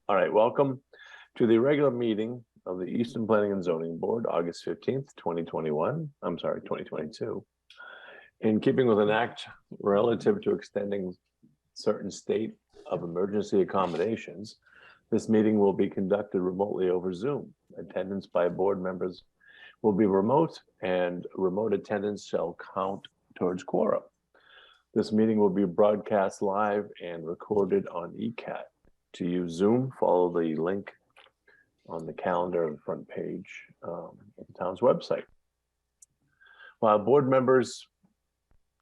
All right, welcome to the regular meeting of the Easton Planning and Zoning Board, August 15th, 2021. I'm sorry, 2022. In keeping with an act relative to extending certain state of emergency accommodations, this meeting will be conducted remotely over Zoom. Attendance by board members will be remote, and remote attendance shall count towards quorum. This meeting will be broadcast live and recorded on ECAT. To use Zoom, follow the link on the calendar on the front page of the town's website. While board members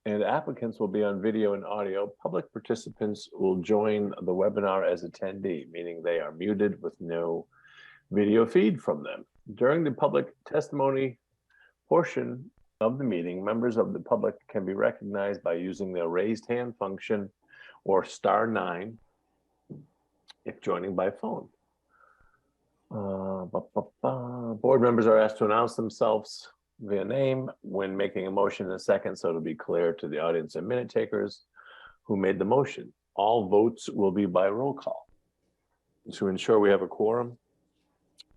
and applicants will be on video and audio, public participants will join the webinar as attendee, meaning they are muted with no video feed from them. During the public testimony portion of the meeting, members of the public can be recognized by using the raised hand function or *9 if joining by phone. Board members are asked to announce themselves via name when making a motion in a second, so it'll be clear to the audience and minute takers who made the motion. All votes will be by roll call. To ensure we have a quorum,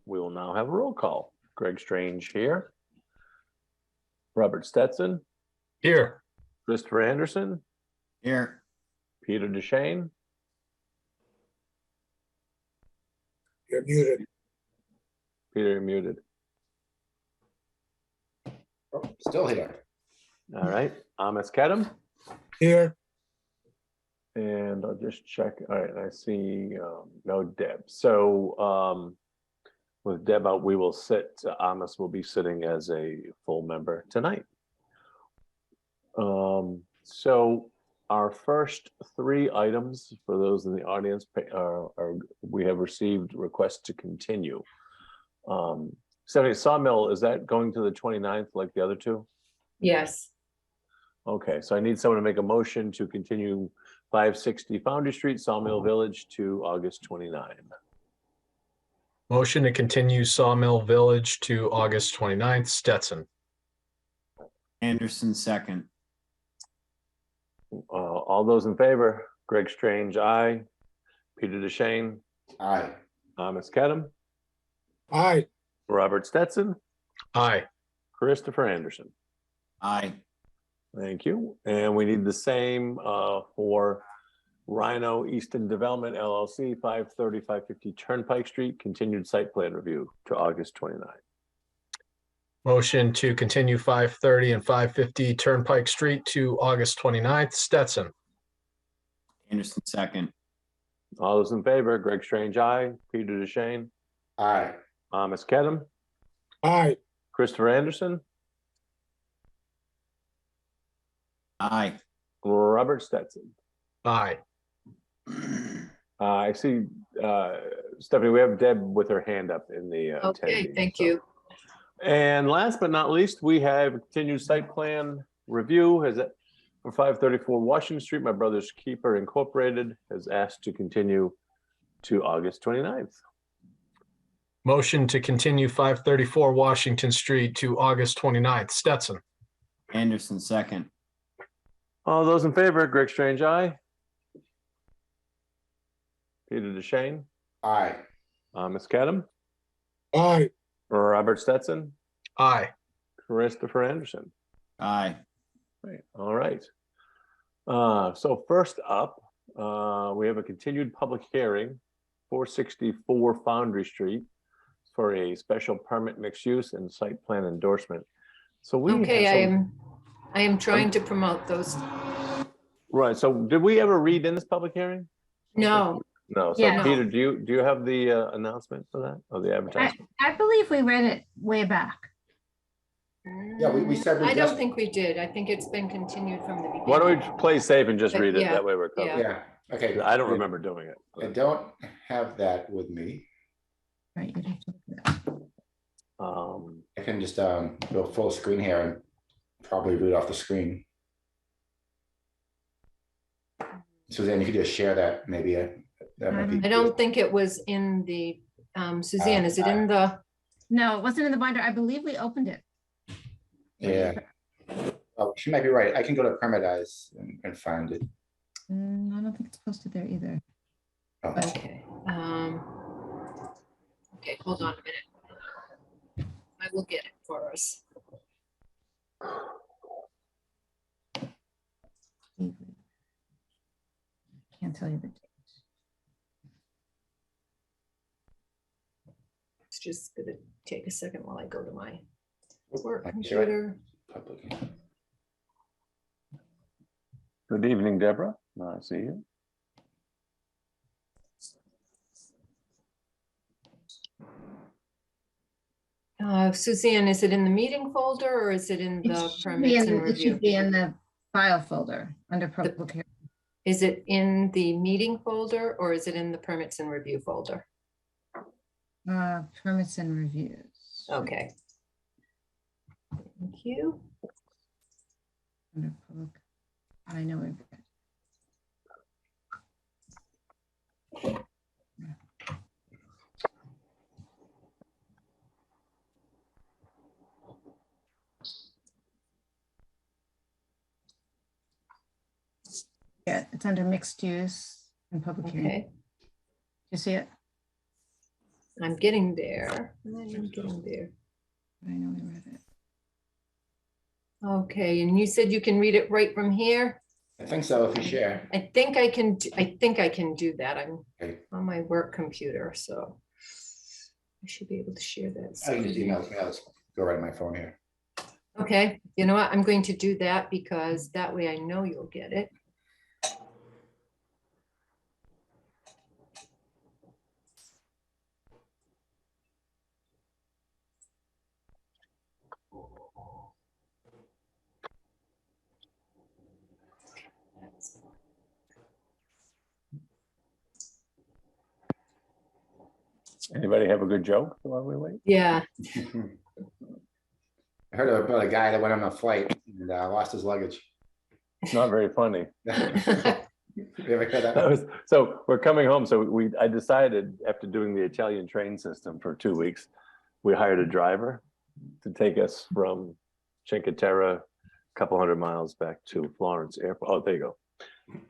we will now have a roll call. Greg Strange here. Robert Stetson. Here. Christopher Anderson. Here. Peter Duchesne. You're muted. Peter, you're muted. Oh, still here. All right. Amos Kedem. Here. And I'll just check. All right. I see no Deb. So with Deb out, we will sit. Amos will be sitting as a full member tonight. So our first three items for those in the audience are we have received requests to continue. 70 Sawmill, is that going to the 29th like the other two? Yes. Okay, so I need someone to make a motion to continue 560 Foundry Street, Sawmill Village to August 29. Motion to continue Sawmill Village to August 29th. Stetson. Anderson, second. All those in favor, Greg Strange, aye. Peter Duchesne. Aye. Amos Kedem. Aye. Robert Stetson. Aye. Christopher Anderson. Aye. Thank you. And we need the same for Rhino Easton Development LLC, 530, 550 Turnpike Street, continued site plan review to August 29. Motion to continue 530 and 550 Turnpike Street to August 29th. Stetson. Anderson, second. All those in favor, Greg Strange, aye. Peter Duchesne. Aye. Amos Kedem. Aye. Christopher Anderson. Aye. Robert Stetson. Aye. I see, Stephanie, we have Deb with her hand up in the Okay, attendee, thank so. you. And last but not least, we have a continued site plan review. Has it for 534 Washington Street? My Brother's Keeper Incorporated has asked to continue to August 29th. Motion to continue 534 Washington Street to August 29th. Stetson. Anderson, second. All those in favor, Greg Strange, aye. Peter Duchesne. Aye. Amos Kedem. Aye. Robert Stetson. Aye. Christopher Anderson. Aye. Right. All right. So first up, we have a continued public hearing, 464 Foundry Street, for a special permit mixed use and site plan endorsement. So we Okay, have I am trying to promote those. right. So did we ever read in this public hearing? No, No. So Yeah. Peter, do you have the announcement for that or the advertisement? I believe we read it way back. Yeah, we said we I don't just- think we did. I think it's been continued from the beginning. Why don't we play safe and just read it? Yeah, That way we're covered. Yeah, okay. I don't remember doing it. I don't have that with me. Right. You'd have to look it up. I can just go full screen here and probably read off the screen. Suzanne, you could just share that maybe. That might be I don't think it was in the, Suzanne, is it in the, No, it wasn't in the binder. I believe we opened it. Yeah. Oh, she might be right. I can go to Permitize and find it. I don't think it's posted there either. Oh. okay. hold on a minute. I will get it for us. Can't tell you the date. It's just gonna take a second while I go to my work I can do it. computer. Public. Good evening, Deborah. I see you. Suzanne, is it in the meeting folder or is it in It the should be permits and in, it should review? be in the file folder under public hearing. Is it in the meeting folder or is it in the permits and review folder? Permits and reviews. Okay. Thank you. Under public, I know it. Yeah, it's under mixed use and public hearing. Okay, You see it? I'm getting there. I'm getting there. I know we read it. Okay, and you said you can read it right from here? I think so, if you share. I think I can, I think I can do that. I'm Okay. on my work computer, so I should be able to share that. I can just screen. email it to me. I'll just go right on my phone here. Okay, you know what? I'm going to do that because that way I know you'll get it. Anybody have a good joke while we wait? Yeah, I heard about a guy that went on a flight and lost his luggage. It's not very funny. You ever heard that? So we're coming home. So I decided after doing the Italian train system for 2 weeks, we hired a driver to take us from Cinque Terre, a couple hundred miles back to Florence Airport. Oh, there you go.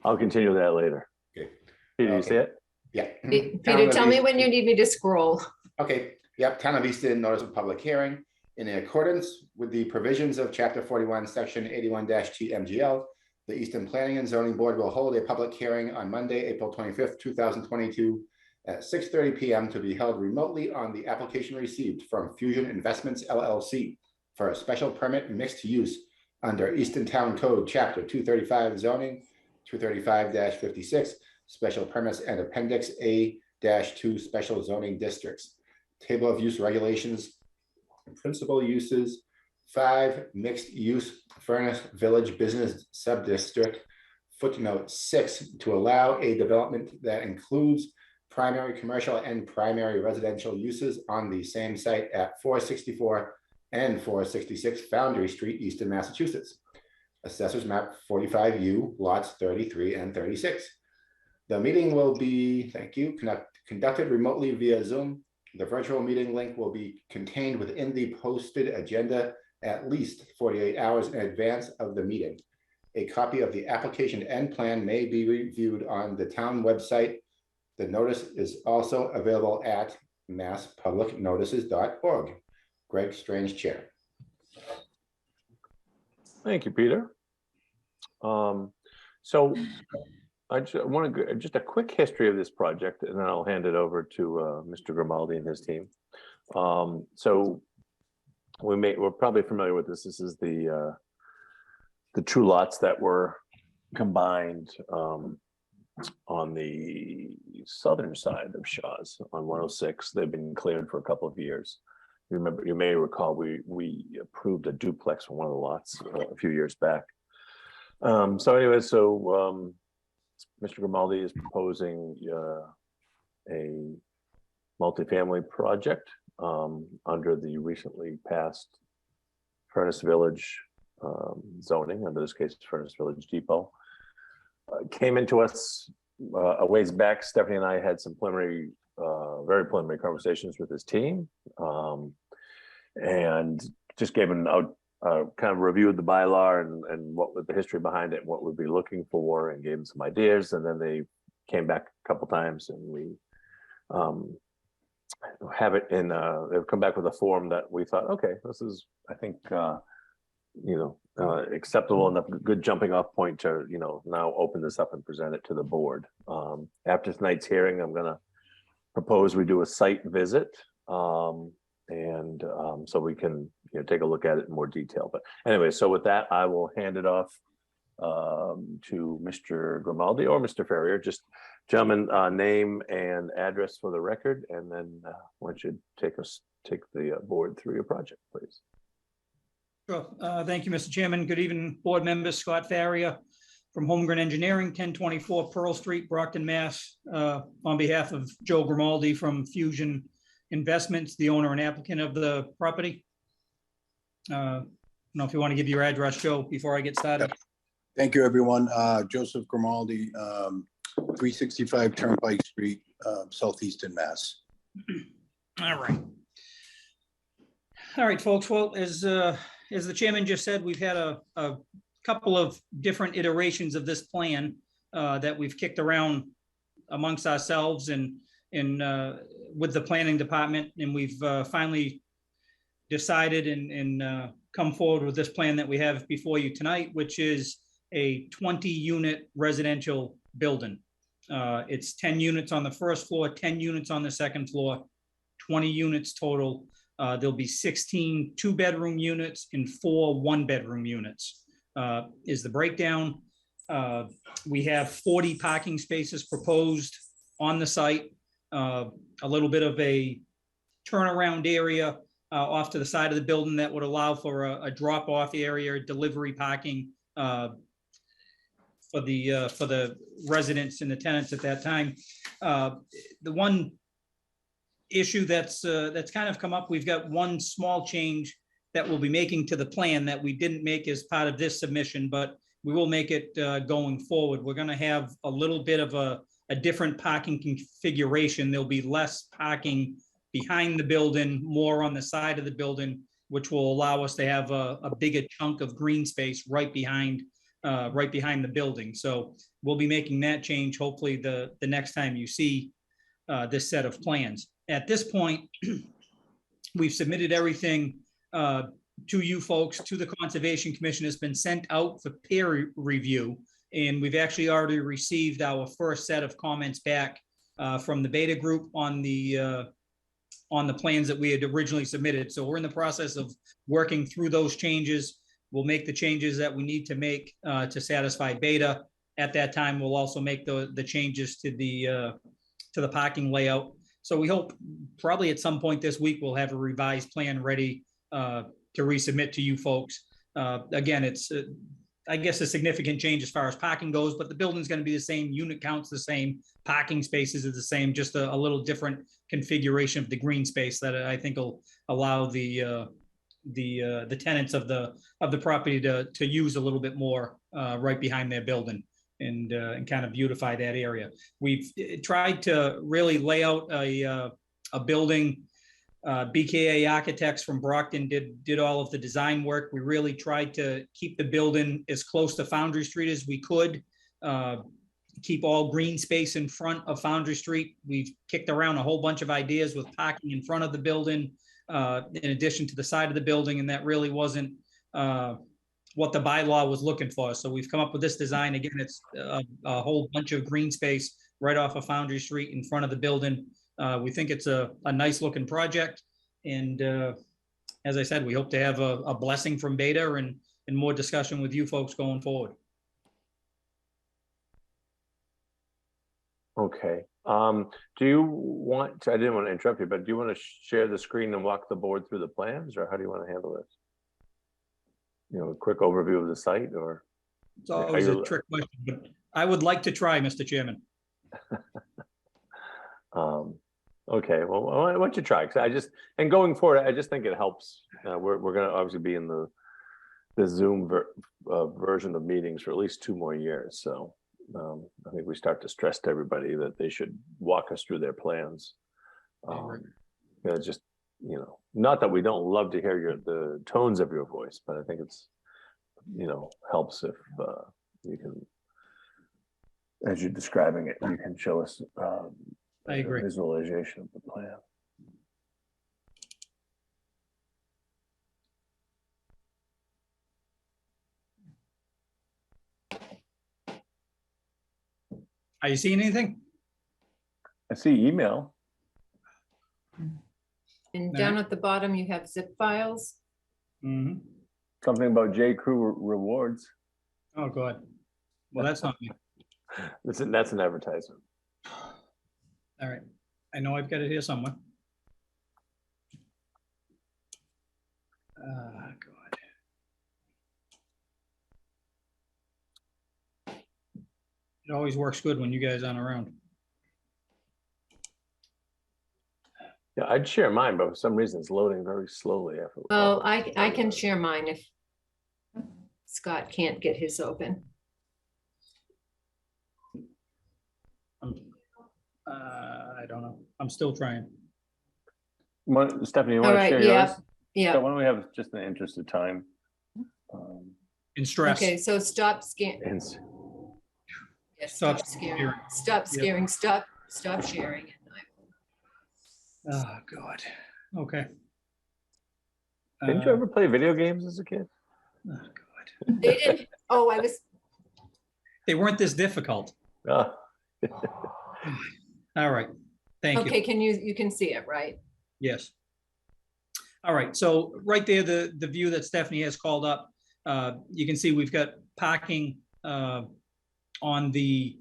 I'll continue that later. Okay. Peter, you Okay. see it? Yeah. Peter, tell me when you need me to scroll. Okay, yep, Town of Easton notice of public hearing. In accordance with the provisions of Chapter 41, Section 81-T MGL, the Easton Planning and Zoning Board will hold a public hearing on Monday, April 25th, 2022 at 6:30 p.m. to be held remotely on the application received from Fusion Investments LLC for a special permit mixed use under Easton Town Code, Chapter 235 zoning, 235-56, special permits and Appendix A-2 special zoning districts. Table of use regulations, principal uses, 5 mixed use Furnace Village Business Subdistrict, footnote 6, to allow a development that includes primary commercial and primary residential uses on the same site at 464 and 466 Foundry Street, Easton, Massachusetts. Assessors map 45U, lots 33 and 36. The meeting will be, thank you, conducted remotely via Zoom. The virtual meeting link will be contained within the posted agenda at least 48 hours in advance of the meeting. A copy of the application and plan may be reviewed on the town website. The notice is also available at masspublicnotices.org. Greg Strange, Chair. Thank you, Peter. So I want to just a quick history of this project, and then I'll hand it over to Mr. Grimaldi and his team. So we're probably familiar with this. This is the two lots that were combined on the southern side of Shaw's on 106. They've been cleared for a couple of years. You may recall we approved a duplex for one of the lots a few years back. So anyway, Mr. Grimaldi is proposing a multifamily project under the recently passed Furnace Village zoning, under this case, Furnace Village Depot. Came into us a ways back. Stephanie and I had some preliminary, very preliminary conversations with his team, and just gave him out. Kind of reviewed the bylaw and what was the history behind it, and what we'd be looking for, and gave them some ideas. And then they came back a couple times, and we have it in, they've come back with a form that we thought, okay, this is, I think, acceptable enough, good jumping off point to, now open this up and present it to the board. After tonight's hearing, I'm gonna propose we do a site visit. So we can, take a look at it in more detail. But anyway, so with that, I will hand it off to Mr. Grimaldi or Mr. Ferrier. Just gentlemen, name and address for the record, and then why don't you take the board through your project, please. Sure. Thank you, Mr. Chairman. Good evening, board members. Scott Farrier from Holmgren Engineering, 1024 Pearl Street, Brockton, Mass. On behalf of Joe Grimaldi from Fusion Investments, the owner and applicant of the property. I don't know if you want to give your address, Joe, before I get started. Thank you, everyone. Joseph Grimaldi, 365 Turnpike Street, Southeastern Mass. All right. All right, folks. Well, as the chairman just said, we've had a couple of different iterations of this plan that we've kicked around amongst ourselves and with the planning department, and we've finally decided and come forward with this plan that we have before you tonight, which is a 20-unit residential building. It's 10 units on the first floor, 10 units on the second floor, 20 units total. There'll be 16 two-bedroom units and 4 one-bedroom units is the breakdown. We have 40 parking spaces proposed on the site, a little bit of a turnaround area off to the side of the building that would allow for a drop-off area, delivery parking for the residents and the tenants at that time. The one issue that's kind of come up, we've got one small change that we'll be making to the plan that we didn't make as part of this submission, but we will make it going forward. We're going to have a little bit of a different parking configuration. There'll be less parking behind the building, more on the side of the building, which will allow us to have a bigger chunk of green space right behind the building. So we'll be making that change hopefully the next time you see this set of plans. At this point, we've submitted everything to you folks, to the Conservation Commission. Has been sent out for peer review, and we've actually already received our first set of comments back from the beta group on the plans that we had originally submitted. So we're in the process of working through those changes. We'll make the changes that we need to make to satisfy beta. At that time, we'll also make the changes to the parking layout. So we hope probably at some point this week, we'll have a revised plan ready to resubmit to you folks. Again, it's, I guess, a significant change as far as parking goes, but the building's going to be the same, unit count's the same, parking spaces are the same, just a little different configuration of the green space that I think will allow the tenants of the property to use a little bit more right behind their building and kind of beautify that area. We've tried to really lay out a building. BKA Architects from Brockton did all of the design work. We really tried to keep the building as close to Foundry Street as we could, keep all green space in front of Foundry Street. We've kicked around a whole bunch of ideas with parking in front of the building, in addition to the side of the building, and that really wasn't what the bylaw was looking for. So we've come up with this design. Again, it's a whole bunch of green space right off of Foundry Street in front of the building. We think it's a nice looking project. And as I said, we hope to have a blessing from beta and more discussion with you folks going forward. Okay. Do you want to, I didn't want to interrupt you, but do you want to share the screen and walk the board through the plans, or how do you want to handle this? A quick overview of the site, or? It's always a trick question, but I would like to try, Mr. Chairman. Okay, well, why don't you try? Because and going forward, I just think it helps. We're going to obviously be in the Zoom version of meetings for at least 2 more years. So I think we start to stress to everybody that they should walk us through their plans. Just, not that we don't love to hear the tones of your voice, but I think it's, helps if you can, as you're describing it, you can show us I agree. visualization of the plan. Are you seeing anything? I see email. And down at the bottom, you have zip files. Mhm. Something about J. Crew rewards. Oh, God. Well, that's not me. That's an advertisement. All right. I know I've got it here somewhere. God. It always works good when you guys aren't around. Yeah, I'd share mine, but for some reason it's loading very slowly after. Well, I can share mine if Scott can't get his open. I don't know. I'm still trying. Stephanie, you All want to right, share yeah, yours? So yeah. why don't we have just in the interest of time? In stress. Okay, so stop scaring. And Stop Stop scaring. sharing. Stop Yep. scaring. Stop sharing. Oh, God. Okay. didn't you ever play video games as a kid? Oh, God. They didn't. Oh, I was. They weren't this difficult. Ah, All right. Thank you. Okay, you can see it, right? Yes. All right, so right there, the view that Stephanie has called up, you can see we've got parking on the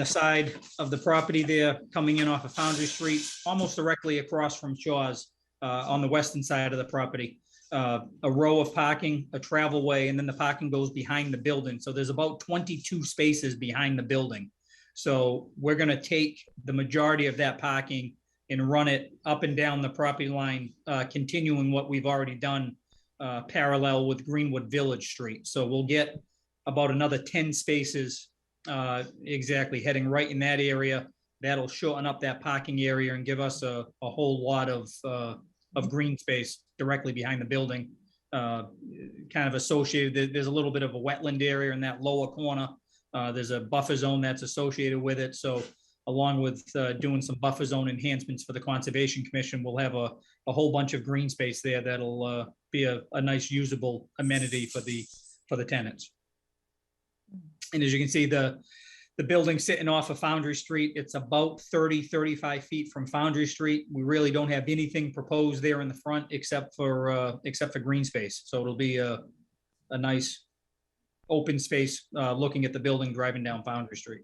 side of the property there, coming in off of Foundry Street, almost directly across from Shaw's, on the western side of the property. A row of parking, a travel way, and then the parking goes behind the building. So there's about 22 spaces behind the building. So we're gonna take the majority of that parking and run it up and down the property line, continuing what we've already done parallel with Greenwood Village Street. So we'll get about another 10 spaces exactly heading right in that area. That'll shorten up that parking area and give us a whole lot of green space directly behind the building. Kind of associated, there's a little bit of a wetland area in that lower corner. There's a buffer zone that's associated with it. So along with doing some buffer zone enhancements for the Conservation Commission, we'll have a whole bunch of green space there that'll be a nice usable amenity for the tenants. And as you can see, the building sitting off of Foundry Street, it's about 35 feet from Foundry Street. We really don't have anything proposed there in the front except for green space. So it'll be a nice open space looking at the building driving down Foundry Street.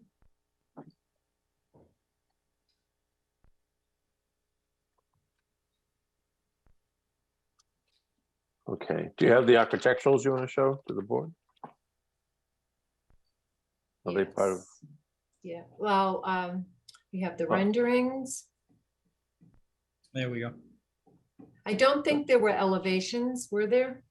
okay. Do you have the architecturals you want to show to the board? Are they part of? Yeah, well, we have the Oh. renderings. There we go. I don't think there were elevations, were there?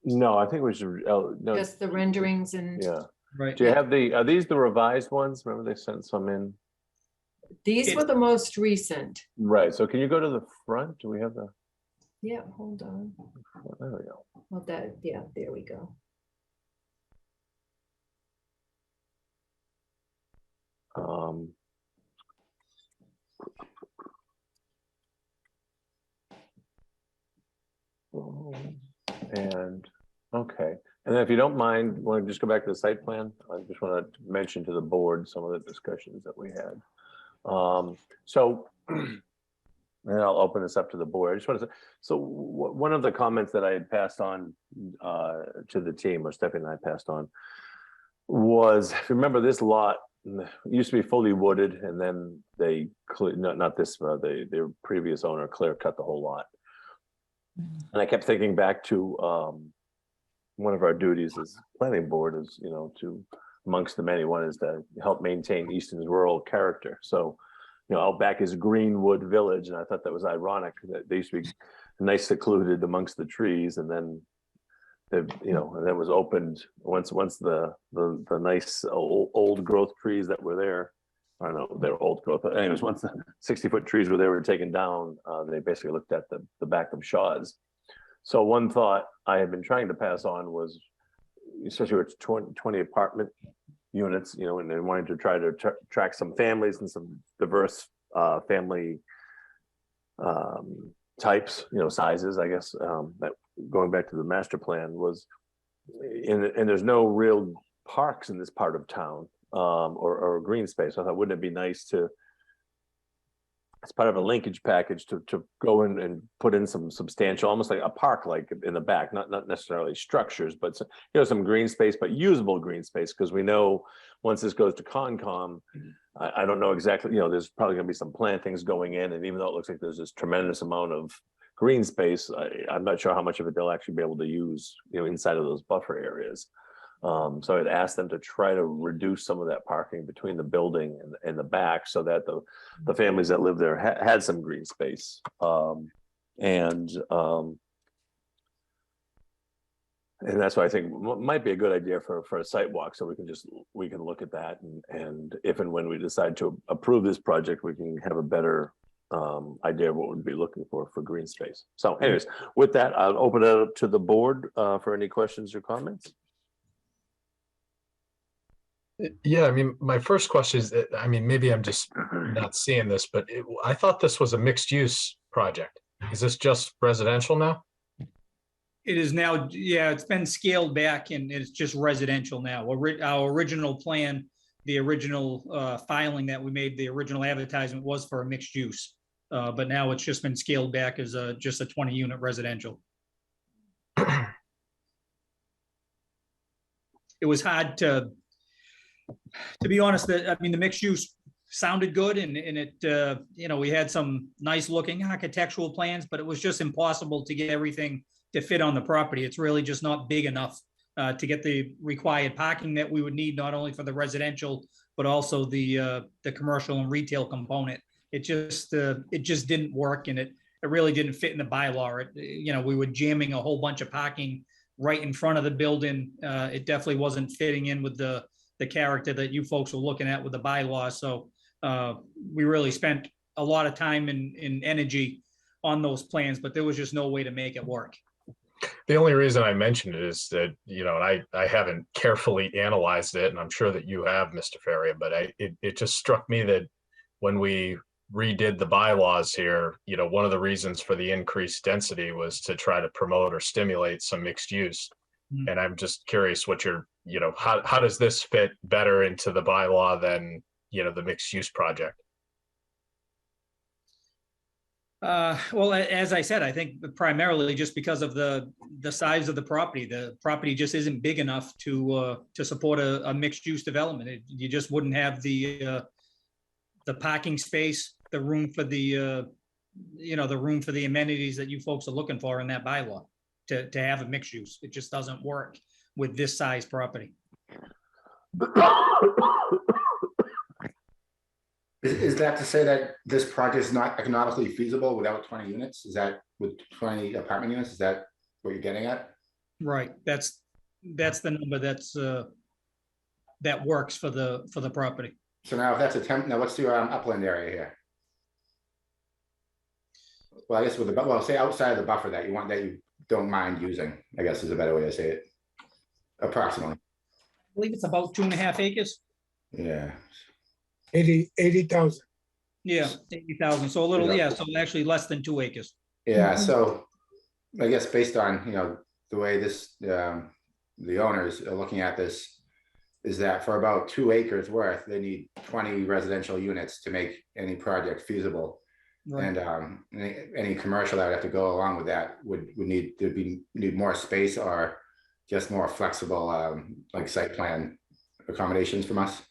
No, I think we should. No, Just the renderings and yeah. Right. Do you have are these the revised ones? Remember they sent some in? these were the most recent. Right. So can you go to the front? Do we have the? Yeah, hold on. There we go. Well, yeah, there we go. And, okay, and then if you don't mind, want to just go back to the site plan? I just want to mention to the board some of the discussions that we had. So, and I'll open this up to the board. I just want to say, so one of the comments that I had passed on to the team, or Stephanie and I passed on, was, if you remember, this lot used to be fully wooded, and then they, not this, their previous owner clear cut the whole lot. And I kept thinking back to one of our duties as planning board is, to, amongst the many, one is to help maintain Easton's rural character. So, out back is Greenwood Village, and I thought that was ironic that they used to be nice secluded amongst the trees, and then and that was opened once the nice old growth trees that were there. I don't know, they're old growth. But anyways, once the 60-foot trees were taken down, they basically looked at the back of Shaw's. So one thought I had been trying to pass on was, especially with 20 apartment units, and they wanted to try to attract some families and some diverse family types, sizes, I guess, that going back to the master plan was, and there's no real parks in this part of town. or green space. I thought, wouldn't it be nice to, as part of a linkage package, to go in and put in some substantial, almost like a park, like in the back, not necessarily structures, but some green space, but usable green space, because we know once this goes to Concom, I don't know exactly, there's probably going to be some plantings going in, and even though it looks like there's this tremendous amount of green space, I'm not sure how much of it they'll actually be able to use, inside of those buffer areas. So I'd asked them to try to reduce some of that parking between the building and the back, so that the families that live there had some green space. And that's why I think might be a good idea for a site walk, so we can look at that, and if and when we decide to approve this project, we can have a better idea of what we'd be looking for green space. So anyways, with that, I'll open it up to the board for any questions or comments. Yeah, I mean, my first question is, I mean, maybe I'm just not seeing this, but I thought this was a mixed use project. Is this just residential now? It is now, yeah, it's been scaled back and it's just residential now. Our original plan, the original filing that we made, the original advertisement was for a mixed use. But now it's just been scaled back as just a 20-unit residential. It was hard to be honest, I mean, the mixed use sounded good, and it, we had some nice looking architectural plans, but it was just impossible to get everything to fit on the property. It's really just not big enough to get the required parking that we would need, not only for the residential, but also the commercial and retail component. It just didn't work, and it really didn't fit in the bylaw. We were jamming a whole bunch of parking right in front of the building. It definitely wasn't fitting in with the character that you folks were looking at with the bylaw. So we really spent a lot of time and energy on those plans, but there was just no way to make it work. The only reason I mentioned it is that, and I haven't carefully analyzed it, and I'm sure that you have, Mr. Faria, but it just struck me that when we redid the bylaws here, one of the reasons for the increased density was to try to promote or stimulate some mixed use. And I'm just curious what how does this fit better into the bylaw than, the mixed use project? Well, as I said, I think primarily just because of the size of the property. The property just isn't big enough to support a mixed use development. You just wouldn't have the parking space, the room for the room for the amenities that you folks are looking for in that bylaw to have a mixed use. It just doesn't work with this size property. Is that to say that this project is not economically feasible without 20 units? Is that with 20 apartment units? Is that what you're getting at? Right. That's the number that works for the property. So now if that's now let's do Upland Area here. Well, I guess say outside of the buffer that you don't mind using, I guess is a better way to say it. Approximately. I believe it's about 2.5 acres. Yeah. 80,000. Yeah, 80,000. So a little, yeah. So actually less than 2 acres. Yeah. So I guess based on, the way this, the owners are looking at this, is that for about 2 acres worth, they need 20 residential units to make any project feasible. Right. And any commercial that would have to go along with that would need more space or just more flexible, like site plan accommodations from us.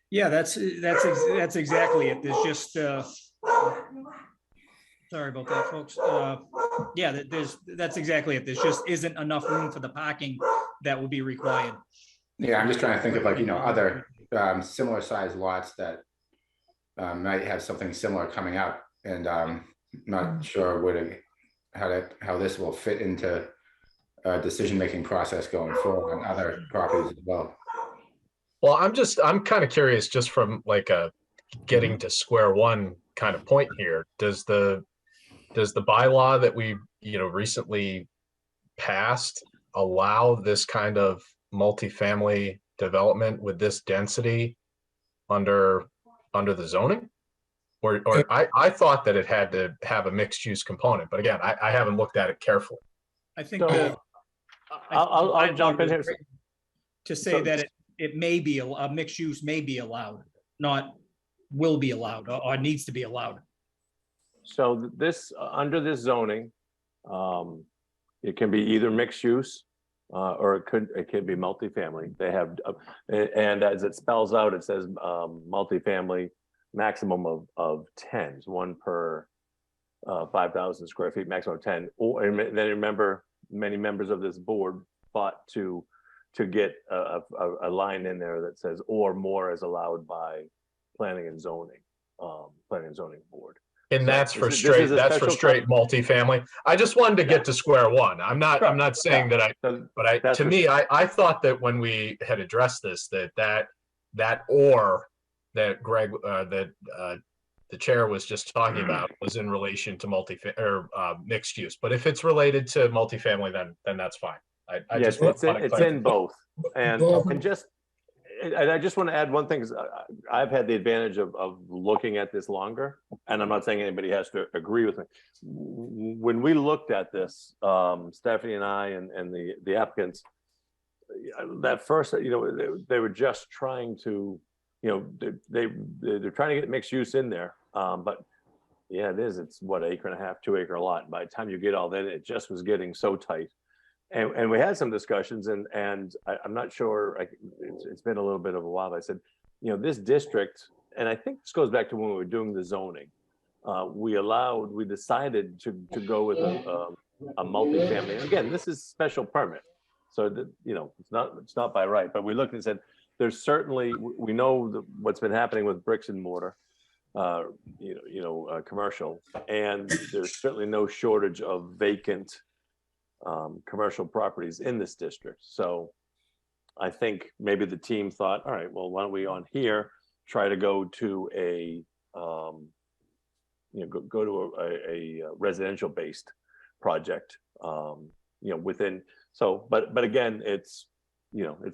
Yeah, that's exactly it. There's just sorry about that, folks. Yeah, that's exactly it. There just isn't enough room for the parking that would be required. Yeah, I'm just trying to think of other similar sized lots that might have something similar coming up, and not sure how this will fit into a decision-making process going forward on other properties as well. Well, I'm kind of curious, just from like a getting to square one kind of point here. Does the bylaw that we recently passed allow this kind of multifamily development with this density under the zoning? Or I thought that it had to have a mixed use component, but again, I haven't looked at it carefully. I think So, I'll jump in here. to say that it may be, a mixed use may be allowed, not will be allowed or needs to be allowed. So this, under this zoning, it can be either mixed use, or it could be multifamily. They have, and as it spells out, it says, multifamily, maximum of 10, one per 5,000 square feet, maximum of 10. Or, and then remember, many members of this board fought to get a line in there that says, or more is allowed by planning and zoning board. And So that's for this is straight, a that's for special straight multifamily. I just wanted to get to square one. I'm not saying that So but that's to for me, I thought that when we had addressed this, that or that Greg, the chair was just talking about was in relation to mixed use. But if it's related to multifamily, then that's fine. I Yes, just it's in both. And I just want to add one thing, is I've had the advantage of looking at this longer, and I'm not saying anybody has to agree with me. When we looked at this, Stephanie and I and the applicants, that first, they were just trying to, they're trying to get mixed use in there. But yeah, it's what, 1.5 acre, 2 acre lot. By the time you get all that, it just was getting so tight. And we had some discussions, and I'm not sure, it's been a little bit of a while, but I said, this district, and I think this goes back to when we were doing the zoning, we decided to go with a multifamily. And again, this is special permit. So that, it's not by right, but we looked and said, there's certainly, we know what's been happening with bricks and mortar, commercial, and there's certainly no shortage of vacant commercial properties in this district. So I think maybe the team thought, all right, well, why don't we on here try to go to a residential based project, within. So, but again, it's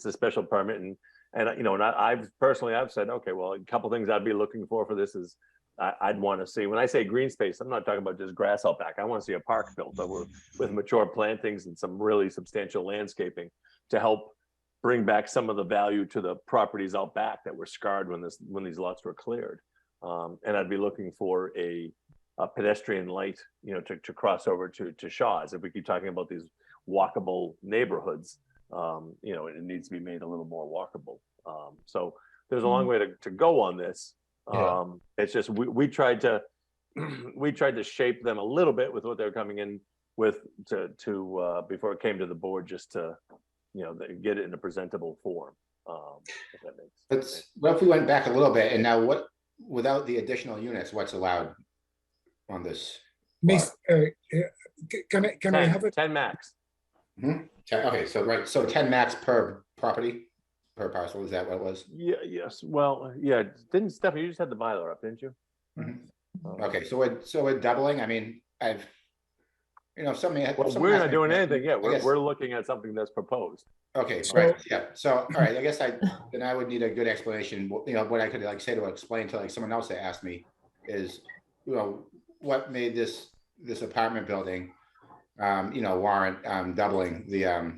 a special permit, and I've said, okay, well, a couple things I'd be looking for this is, I'd want to see, when I say green space, I'm not talking about just grass out back. I want to see a park built with mature plantings and some really substantial landscaping to help bring back some of the value to the properties out back that were scarred when these lots were cleared. And I'd be looking for a pedestrian light, to cross over to Shaw's. If we keep talking about these walkable neighborhoods, it needs to be made a little more walkable. So there's a long way to go on this. Yeah. It's just we tried to shape them a little bit with what they're coming in with to before it came to the board, just to get it in a presentable form. If that makes sense. What if we went back a little bit, and now without the additional units, what's allowed on this? Miss, can I have it? 10 max. Okay, so 10 max per property, per parcel, is that what it was? Yeah, yes. Well, yeah. Didn't Stephanie, you just had the bylaw up, didn't you? Okay, so we're doubling. I mean, Well, we're not doing anything yet. We're looking at something that's proposed. Okay, right, yeah. So, all right, I guess I would need a good explanation. What I could say to explain to someone else that asked me is, what made this apartment building, warrant doubling the.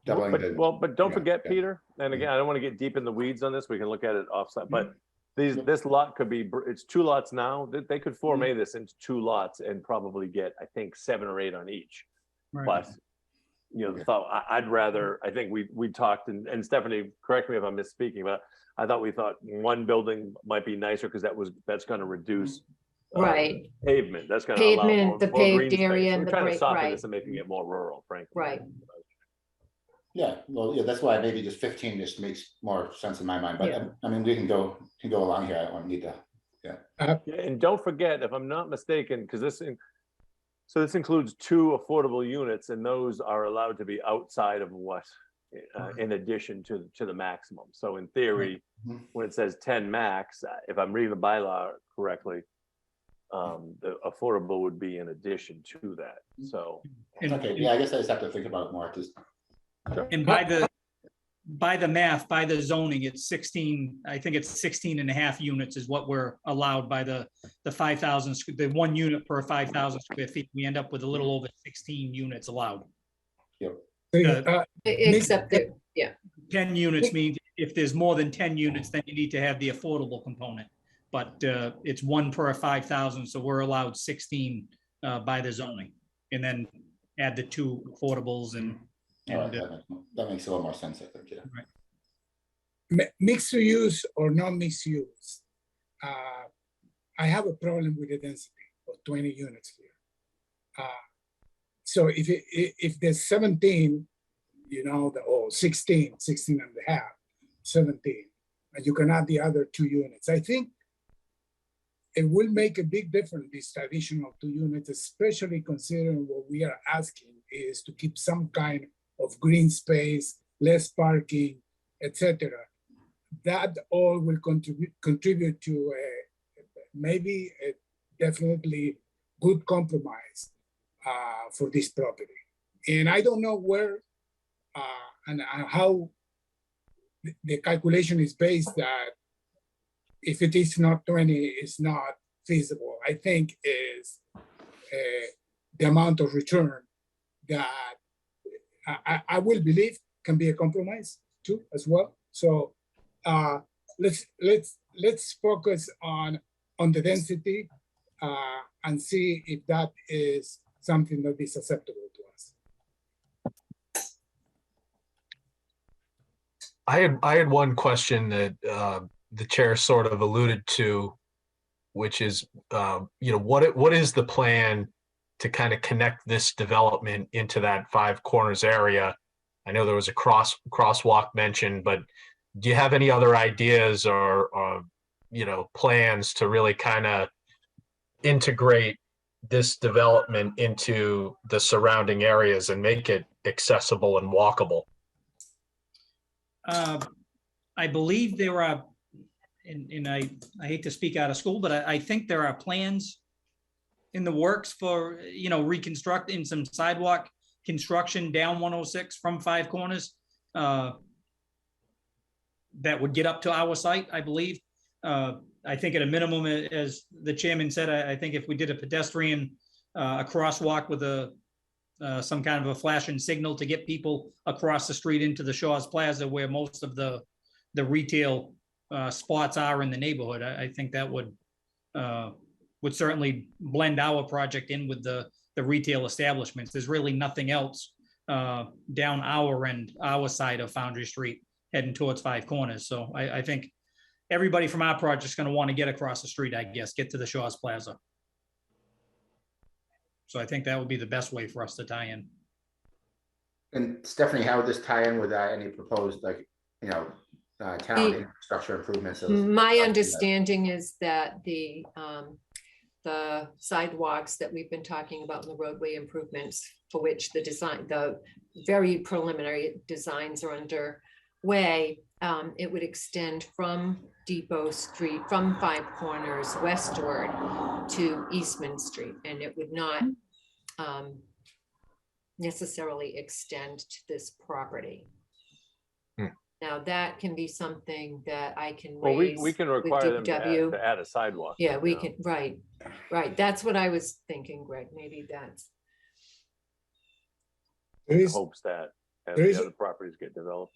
But don't forget, Peter, and again, I don't want to get deep in the weeds on this. We can look at it offsite, but this lot could be, it's 2 lots now. They could form this into 2 lots and probably get, I think, 7 or 8 on each. Right. But the thought, I'd rather, I think we talked, and Stephanie, correct me if I'm misspeaking, but I thought we thought one building might be nicer because that's going to reduce Right. pavement. That's going to allow Pavement, the more green paved space. area So and we're the trying to break, soften right. this and making it more rural, frankly. Right. Yeah, well, yeah, that's why maybe just 15 just makes more sense in my mind, but Yeah. I mean, we can go along here. I don't need to. Yeah, and don't forget, if I'm not mistaken, because this includes 2 affordable units, and those are allowed to be outside of what, in addition to the maximum. So in theory, when it says 10 max, if I'm reading the bylaw correctly, the affordable would be in addition to that. So Okay, yeah, I guess I just have to think about it more. And by the math, by the zoning, it's 16, I think it's 16 and a half units is what we're allowed by the 5,000, the 1 unit per 5,000 square feet. We end up with a little over 16 units allowed. Uh, Except that, 10 units means if there's more than 10 units, then you need to have the affordable component. But it's 1 per 5,000, so we're allowed 16 by the zoning. And then add the 2 affordables and, All right, that makes a little more sense, I think, yeah. Mixed use or not mixed use, I have a problem with the density of 20 units here. So if there's 17, you know, or 16 and a half, 17, and you can add the other 2 units, I think it will make a big difference, this additional 2 units, especially considering what we are asking is to keep some kind of green space, less parking, etc. That all will contribute to maybe a definitely good compromise for this property. And I don't know where and how the calculation is based that if it is not 20, it's not feasible. I think is the amount of return that I will believe can be a compromise too as well. So let's focus on the density and see if that is something that is acceptable to us. I had one question that the chair sort of alluded to, which is, what is the plan to kind of connect this development into that Five Corners area? I know there was a crosswalk mentioned, but do you have any other ideas or plans to really kind of integrate this development into the surrounding areas and make it accessible and walkable? I believe there are, and I hate to speak out of school, but I think there are plans in the works for, reconstructing some sidewalk construction down 106 from Five Corners that would get up to our site, I believe. I think at a minimum, as the chairman said, I think if we did a pedestrian, a crosswalk with some kind of a flashing signal to get people across the street into the Shaw's Plaza where most of the retail spots are in the neighborhood, I think that would certainly blend our project in with the retail establishments. There's really nothing else down our end, our side of Foundry Street heading towards Five Corners. So I think everybody from our project is going to want to get across the street, I guess, get to the Shaw's Plaza. So I think that would be the best way for us to tie in. And Stephanie, how would this tie in with any proposed, town infrastructure improvements? My understanding is that the sidewalks that we've been talking about in the roadway improvements, for which the very preliminary designs are underway, it would extend from Depot Street, from Five Corners westward to Eastman Street, and it would not necessarily extend to this property. Now that can be something that I can raise. Well, we can require them DPW. to add a sidewalk. Yeah, we can, right. That's what I was thinking, Greg. Maybe that's. There is, Hopes that as there is the a- other properties get developed.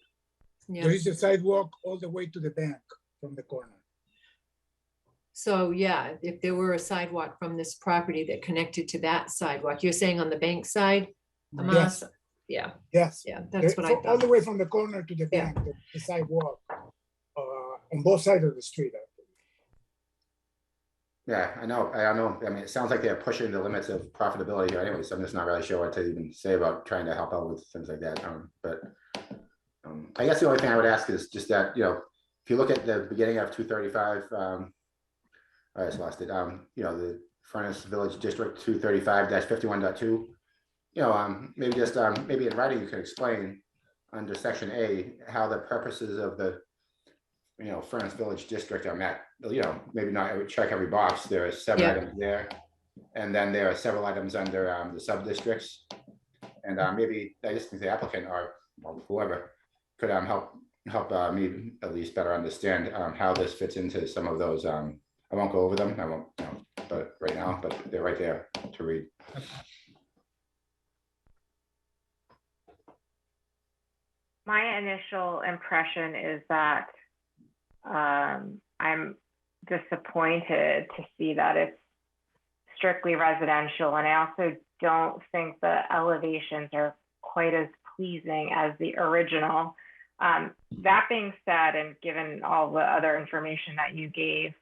Yeah. there is a sidewalk all the way to the bank from the corner. So yeah, if there were a sidewalk from this property that connected to that sidewalk, you're saying on the bank side? Yes. Yeah, Yes. yeah, that's what I All the thought. way from the corner to the Yeah. bank, the sidewalk on both sides of the street. Yeah, I know. I mean, it sounds like they're pushing the limits of profitability here anyway, so I'm just not really sure what to even say about trying to help out with things like that. But I guess the only thing I would ask is just that, if you look at the beginning of 235, I just lost it, the Furnace Village District 235-51.2, maybe in writing, you could explain under section A, how the purposes of the Furnace Village District are met. Maybe not check every box. There are 7 Yeah. items there. And then there are several items under the sub-districts. And maybe I just think the applicant or whoever could help me at least better understand how this fits into some of those. I won't go over them. I won't, but right now, but they're right there to read. my initial impression is that I'm disappointed to see that it's strictly residential, and I also don't think the elevations are quite as pleasing as the original. That being said, and given all the other information that you gave,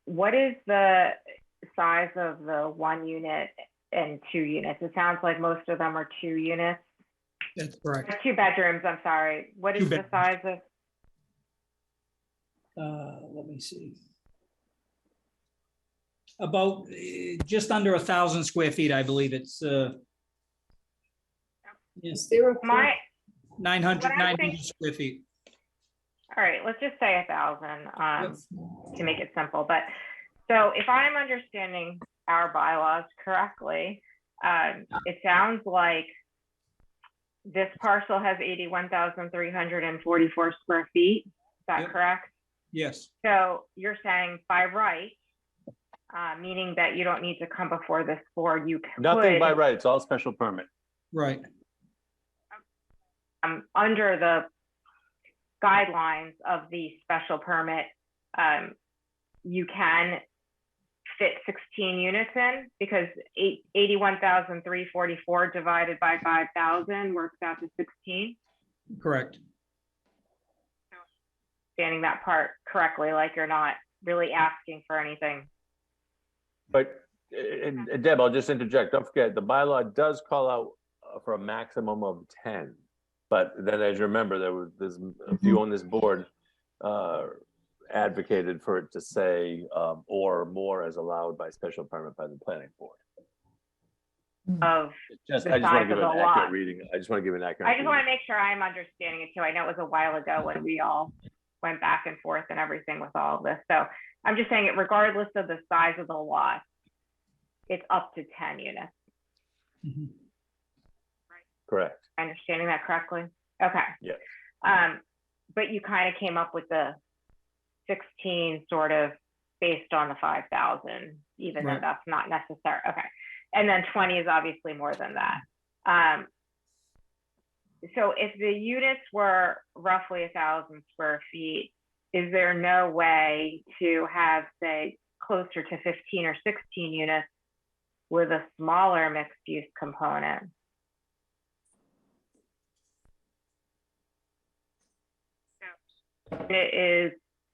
what is the size of the 1 unit and 2 units? It sounds like most of them are 2 units. That's correct. 2 bedrooms, I'm sorry. What is 2 the size of? Let me see. About just under 1,000 square feet, I believe it's. Yes, My, 900 what I'm thinking- square feet. all right, let's just say 1,000 to make it simple. But so if I'm understanding our bylaws correctly, it sounds like this parcel has 81,344 square feet. Is that Yep. correct? Yes, So you're saying by right, meaning that you don't need to come before this board, you could. Nothing by right, it's all special permit. right. Under the guidelines of the special permit, you can fit 16 units in, because 81,344 divided by 5,000 works out to 16. Correct. Standing that part correctly, like you're not really asking for anything. But, and Deb, I'll just interject, don't forget, the bylaw does call out for a maximum of 10. But then, as you remember, there's a few on this board advocated for it to say or more as allowed by special permit by the planning board. Of Just, the I just want size to give of an the accurate lot. reading. I just want to give an accurate. I just want to reading. make sure I'm understanding it too. I know it was a while ago when we all went back and forth and everything with all of this. So I'm just saying it, regardless of the size of the lot, it's up to 10 units. Mhm. Correct. Understanding that correctly? Okay. Yes. But you kind of came up with the 16 sort of based on the 5,000, even though Right. that's not necessary. Okay. And then 20 is obviously more than that. So if the units were roughly 1,000 square feet, is there no way to have, say, closer to 15 or 16 units with a smaller mixed use component? It is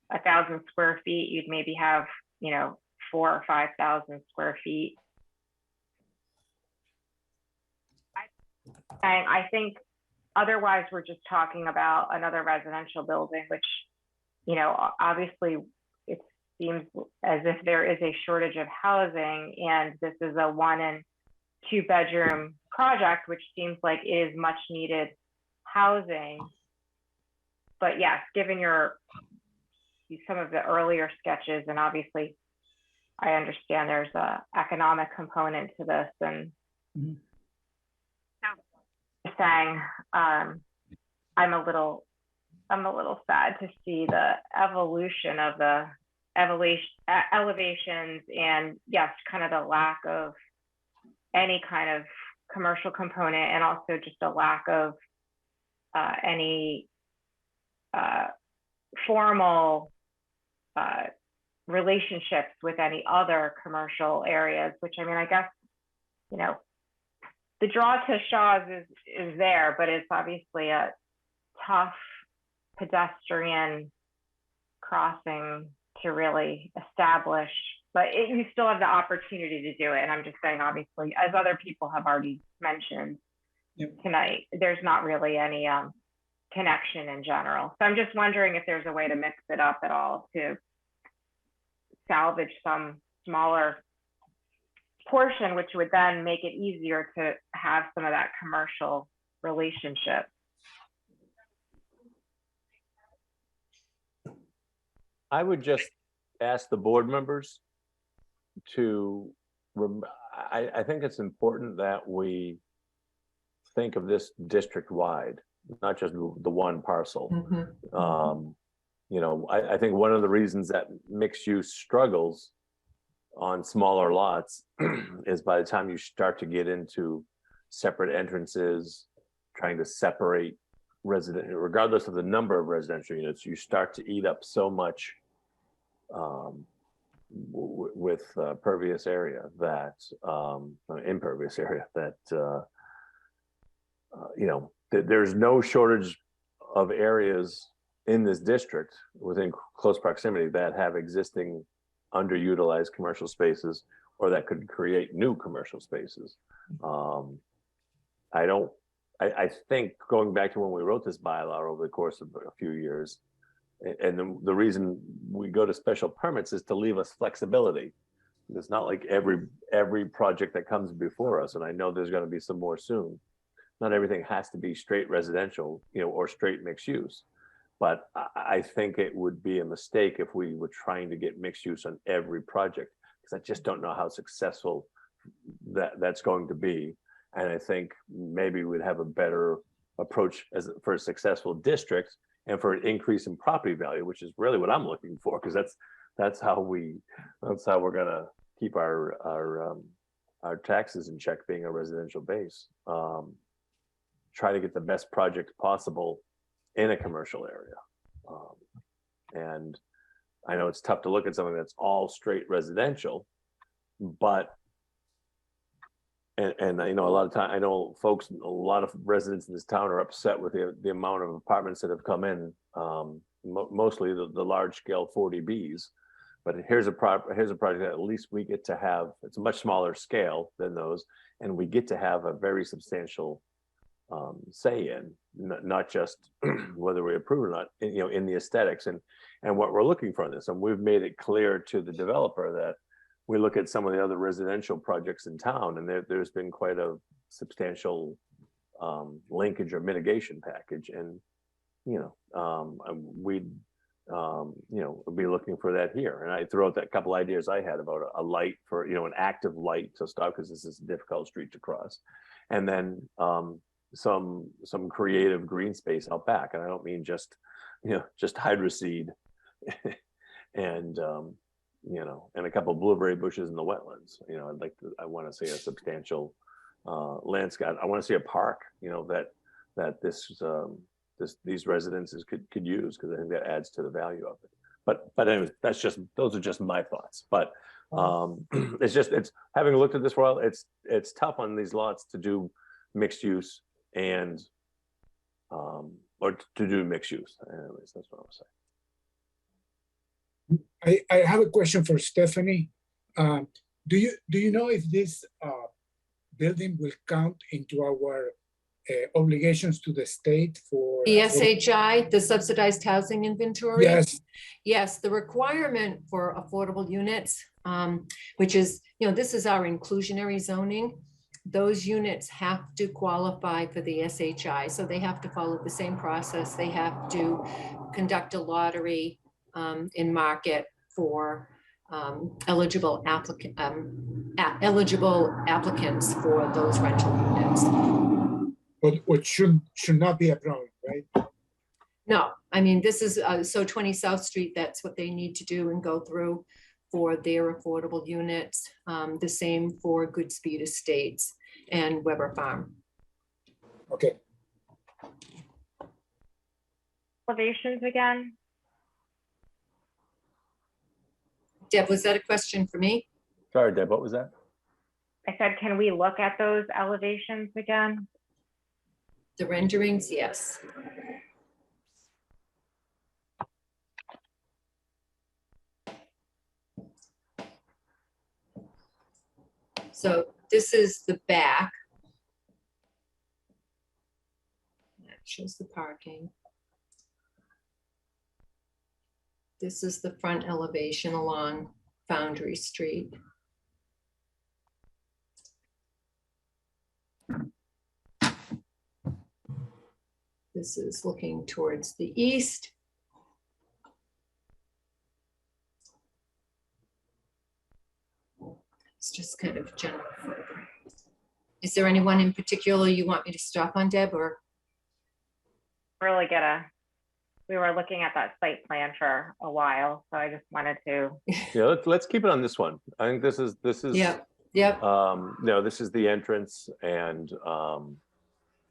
1,000 square feet, you'd maybe have, 4,000 or 5,000 square feet. I think otherwise we're just talking about another residential building, which, obviously it seems as if there is a shortage of housing, and this is a 1 and 2 bedroom project, which seems like it is much needed housing. But yes, given some of the earlier sketches, and obviously I understand there's a economic component to this, and Mhm. saying I'm a little sad to see the evolution of the elevations, and yes, kind of the lack of any kind of commercial component, and also just a lack of any formal relationships with any other commercial areas, which, I mean, I guess, the draw to Shaw's is there, but it's obviously a tough pedestrian crossing to really establish, but you still have the opportunity to do it. And I'm just saying, obviously, as other people have already mentioned tonight, there's not really any connection in general. So I'm just wondering if there's a way to mix it up at all to salvage some smaller portion, which would then make it easier to have some of that commercial relationship. I would just ask the board members to, I think it's important that we think of this district-wide, not just the one parcel. I think one of the reasons that mixed use struggles on smaller lots is by the time you start to get into separate entrances, trying to separate regardless of the number of residential units, you start to eat up so much with pervious area that impervious area that you know, there's no shortage of areas in this district within close proximity that have existing underutilized commercial spaces or that could create new commercial spaces. I think going back to when we wrote this bylaw over the course of a few years, and the reason we go to special permits is to leave us flexibility. It's not like every project that comes before us, and I know there's going to be some more soon. Not everything has to be straight residential, you know, or straight mixed use. But I think it would be a mistake if we were trying to get mixed use on every project, because I just don't know how successful that's going to be. And I think maybe we'd have a better approach for a successful district and for an increase in property value, which is really what I'm looking for, because that's how we're gonna keep our taxes in check, being a residential base. Try to get the best project possible in a commercial area. And I know it's tough to look at something that's all straight residential, but and I know a lot of time, I know folks, a lot of residents in this town are upset with the amount of apartments that have come in, mostly the large scale 40Bs. But here's a project that at least we get to have. It's a much smaller scale than those, and we get to have a very substantial say in, not just whether we approve or not, you know, in the aesthetics and what we're looking for in this. And we've made it clear to the developer that we look at some of the other residential projects in town, and there's been quite a substantial linkage or mitigation package, and you know, we'd you know, be looking for that here. And I threw out that couple ideas I had about a light for, you know, an active light to stop, because this is a difficult street to cross, and then some creative green space out back. And I don't mean just, you know, just hydroseed and you know, and a couple of blueberry bushes in the wetlands. You know, I want to see a substantial landscape. I want to see a park, you know, that these residences could use, because I think that adds to the value of it. But anyways, those are just my thoughts. But it's having looked at this for a while, it's tough on these lots to do mixed use and or to do mixed use. Anyways, that's what I was saying. I have a question for Stephanie. Do you know if this building will count into our obligations to the state for The SHI, the subsidized housing inventory? Yes. Yes, the requirement for affordable units, which is, you know, this is our inclusionary zoning. Those units have to qualify for the SHI. So they have to follow the same process. They have to conduct a lottery in market for eligible applicants for those rental units. But what should not be a problem, right? No, I mean, this is, so 20 South Street, that's what they need to do and go through for their affordable units. The same for Goodspeed Estates and Weber Farm. Okay. Elevations again? Deb, was that a question for me? Sorry, Deb, what was that? I said, can we look at those elevations again? The renderings, yes. So this is the back. That shows the parking. This is the front elevation along Foundry Street. This is looking towards the east. It's just kind of general. Is there anyone in particular you want me to stop on, Deb, or? Really we were looking at that site plan for a while, so I just wanted to. Yeah, let's keep it on this one. I think this is Yep. no, this is the entrance, and you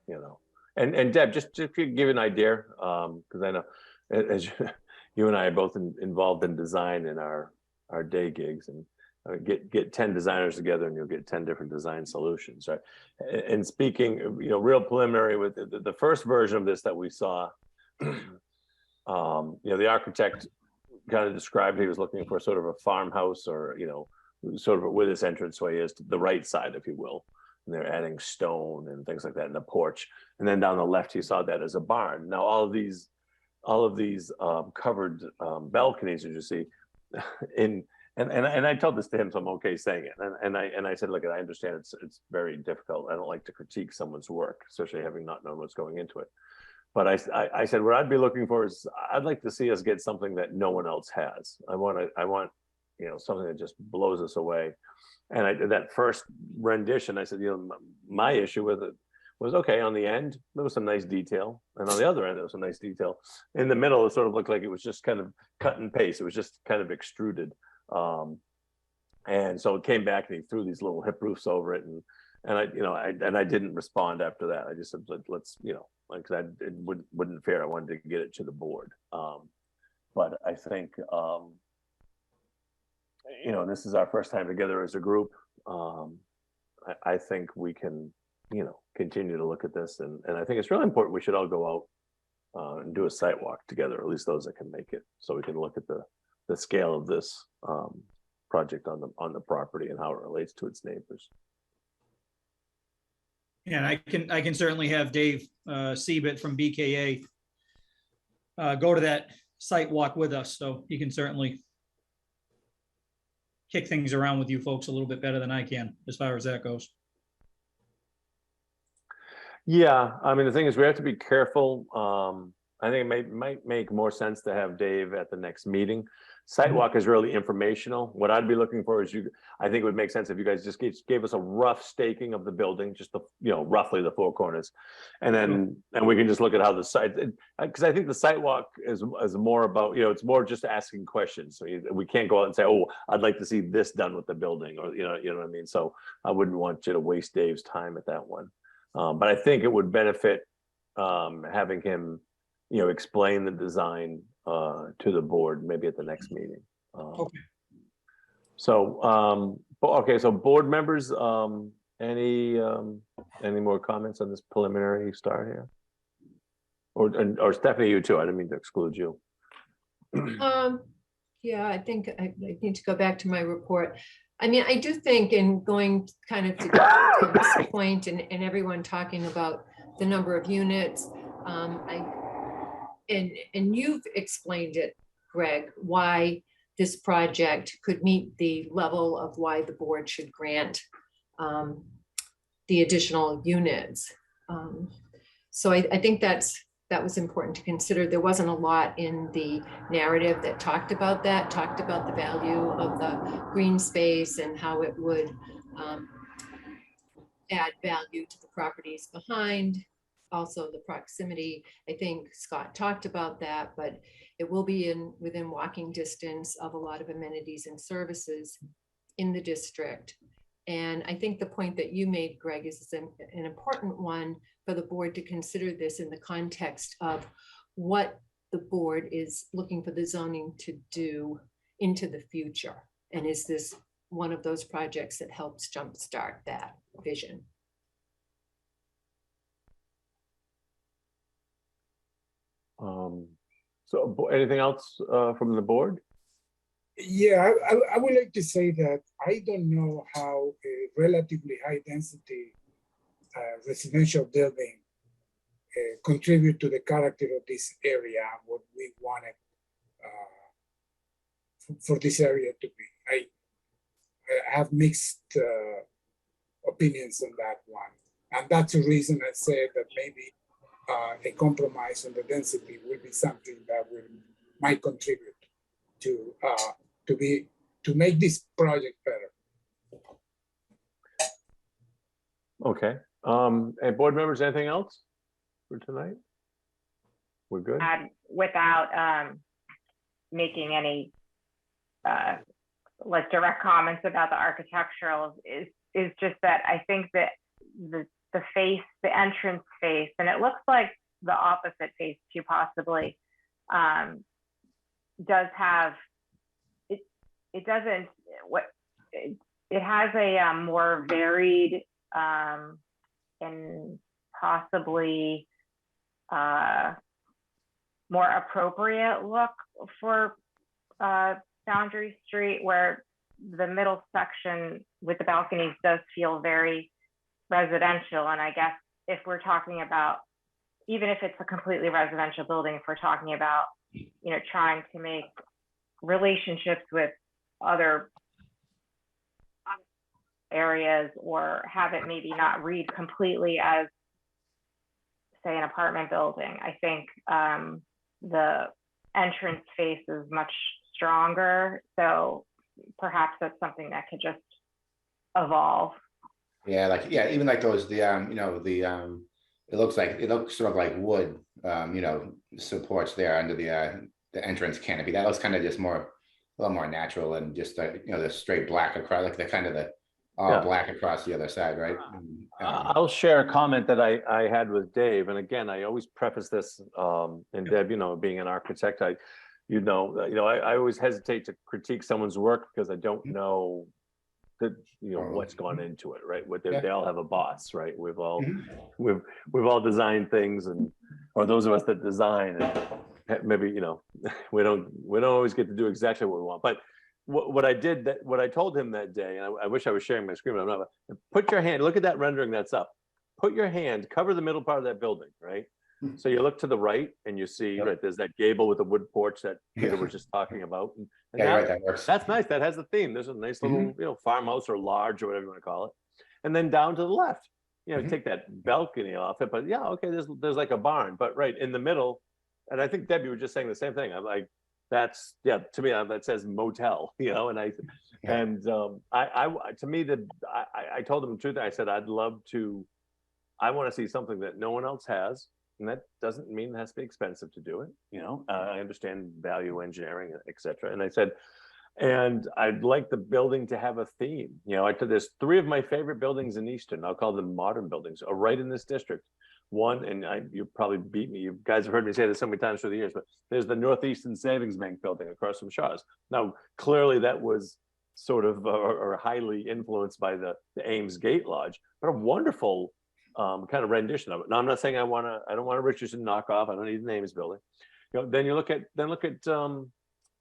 know, And Deb, just to give you an idea, because I know as you and I are both involved in design in our day gigs, and get 10 designers together and you'll get 10 different design solutions, right? And speaking, real preliminary with the first version of this that we saw, the architect kind of described he was looking for sort of a farmhouse, or sort of where this entranceway is, to the right side, if you will. And they're adding stone and things like that in the porch. And then down the left, you saw that as a barn. Now, all of these covered balconies, as you see, and I told this to him, so I'm okay saying it. And I said, look, I understand it's very difficult. I don't like to critique someone's work, especially having not known what's going into it. But I said, what I'd be looking for is, I'd like to see us get something that no one else has. I want something that just blows us away. And that first rendition, I said, my issue with it was, okay, on the end, there was some nice detail. And on the other end, there was some nice detail. In the middle, it sort of looked like it was just kind of cut and paste. It was just kind of extruded. And so it came back and he threw these little hip roofs over it. And I didn't respond after that. I just said, let's, because it wouldn't fair. I wanted to get it to the board. But I think, this is our first time together as a group. I think we can, continue to look at this. And I think it's really important we should all go out and do a site walk together, at least those that can make it, so we can look at the scale of this project on the property and how it relates to its neighbors. And I can certainly have Dave Seibert from BKA go to that site walk with us, so he can certainly kick things around with you folks a little bit better than I can, as far as that goes. Yeah, I mean, the thing is, we have to be careful. I think it might make more sense to have Dave at the next meeting. Sidewalk is really informational. What I'd be looking for is I think it would make sense if you guys just gave us a rough staking of the building, just roughly the four corners. And we can just look at how the site, because I think the sidewalk is more about, it's more just asking questions. So we can't go out and say, oh, I'd like to see this done with the building, or, you know what I mean? So I wouldn't want you to waste Dave's time at that one. But I think it would benefit having him, explain the design to the board, maybe at the next meeting. Okay. So, so board members, any more comments on this preliminary start here? Or Stephanie, you too. I didn't mean to exclude you. Yeah, I think I need to go back to my report. I mean, I do think, in going kind of to Tim's point and everyone talking about the number of units, and you've explained it, Greg, why this project could meet the level of why the board should grant the additional units. So I think that was important to consider. There wasn't a lot in the narrative that talked about the value of the green space and how it would add value to the properties behind. Also the proximity, I think Scott talked about that, but it will be within walking distance of a lot of amenities and services in the district. And I think the point that you made, Greg, is an important one for the board to consider this in the context of what the board is looking for the zoning to do into the future. And is this one of those projects that helps jumpstart that vision? So anything else from the board? Yeah, I would like to say that I don't know how a relatively high density residential building contribute to the character of this area, what we wanted for this area to be. I have mixed opinions on that one. And that's the reason I said that maybe a compromise on the density will be something that might contribute to make this project better. Okay. And board members, anything else for tonight? We're good. Without making any direct comments about the architectural, is just that I think that the face, the entrance face, and it looks possibly, does have, it doesn't, it has a more varied and possibly more appropriate look for Boundary Street, where the middle section with the balconies does feel very residential. And I guess if we're talking about, even if it's a completely residential building, if we're talking about, you know, trying to make relationships with other areas, or have it maybe not read completely as, say, an apartment building, I think the entrance face is much stronger. So perhaps that's something that could just evolve. Yeah, like, yeah, even like those, the you know, the it looks sort of like wood, you know, supports there under the entrance canopy. That looks kind of just more, a little more natural than just you know, the straight black across, like the kind of the all Yeah. black across the other side, right? I'll share a comment that I had with Dave, and again, I always preface this, and Deb, you know, being an architect, I always hesitate to critique someone's work because I don't know that, you know, what's gone into it, right? What they all have a boss, right? We've all designed things, and or those of us that design, and maybe, you know, we don't always get to do exactly what we want, but. What I told him that day, and I wish I was sharing my screen, but I'm not. Put your hand, look at that rendering that's up. Put your hand, cover the middle part of that building, right? So you look to the right and you see, right, there's that gable with the wood porch that Peter was just talking about. And Yeah, right, that works. that's nice. That has a theme. There's a nice little, you know, farmhouse or lodge or whatever you want to call it. And then down to the left, you know, take that balcony off it, but yeah, okay, there's like a barn, but right in the middle, and I think Debbie was just saying the same thing. I'm like, that's, yeah, to me that says motel, you know, and I to me, I told him the truth. I said, I want to see something that no one else has, and that doesn't mean it has to be expensive to do it, you know. I understand value engineering, etc. And I said, and I'd like the building to have a theme, you know. There's 3 of my favorite buildings in Easton, I'll call them modern buildings, are right in this district. One, and you probably beat me, you guys have heard me say this so many times through the years, but there's the Northeastern Savings Bank building across from Shaw's. Now, clearly that was sort of or highly influenced by the Ames Gate Lodge, but a wonderful kind of rendition of it. Now, I'm not saying I don't want a Richardson knockoff. I don't need an Ames building. You know, then look at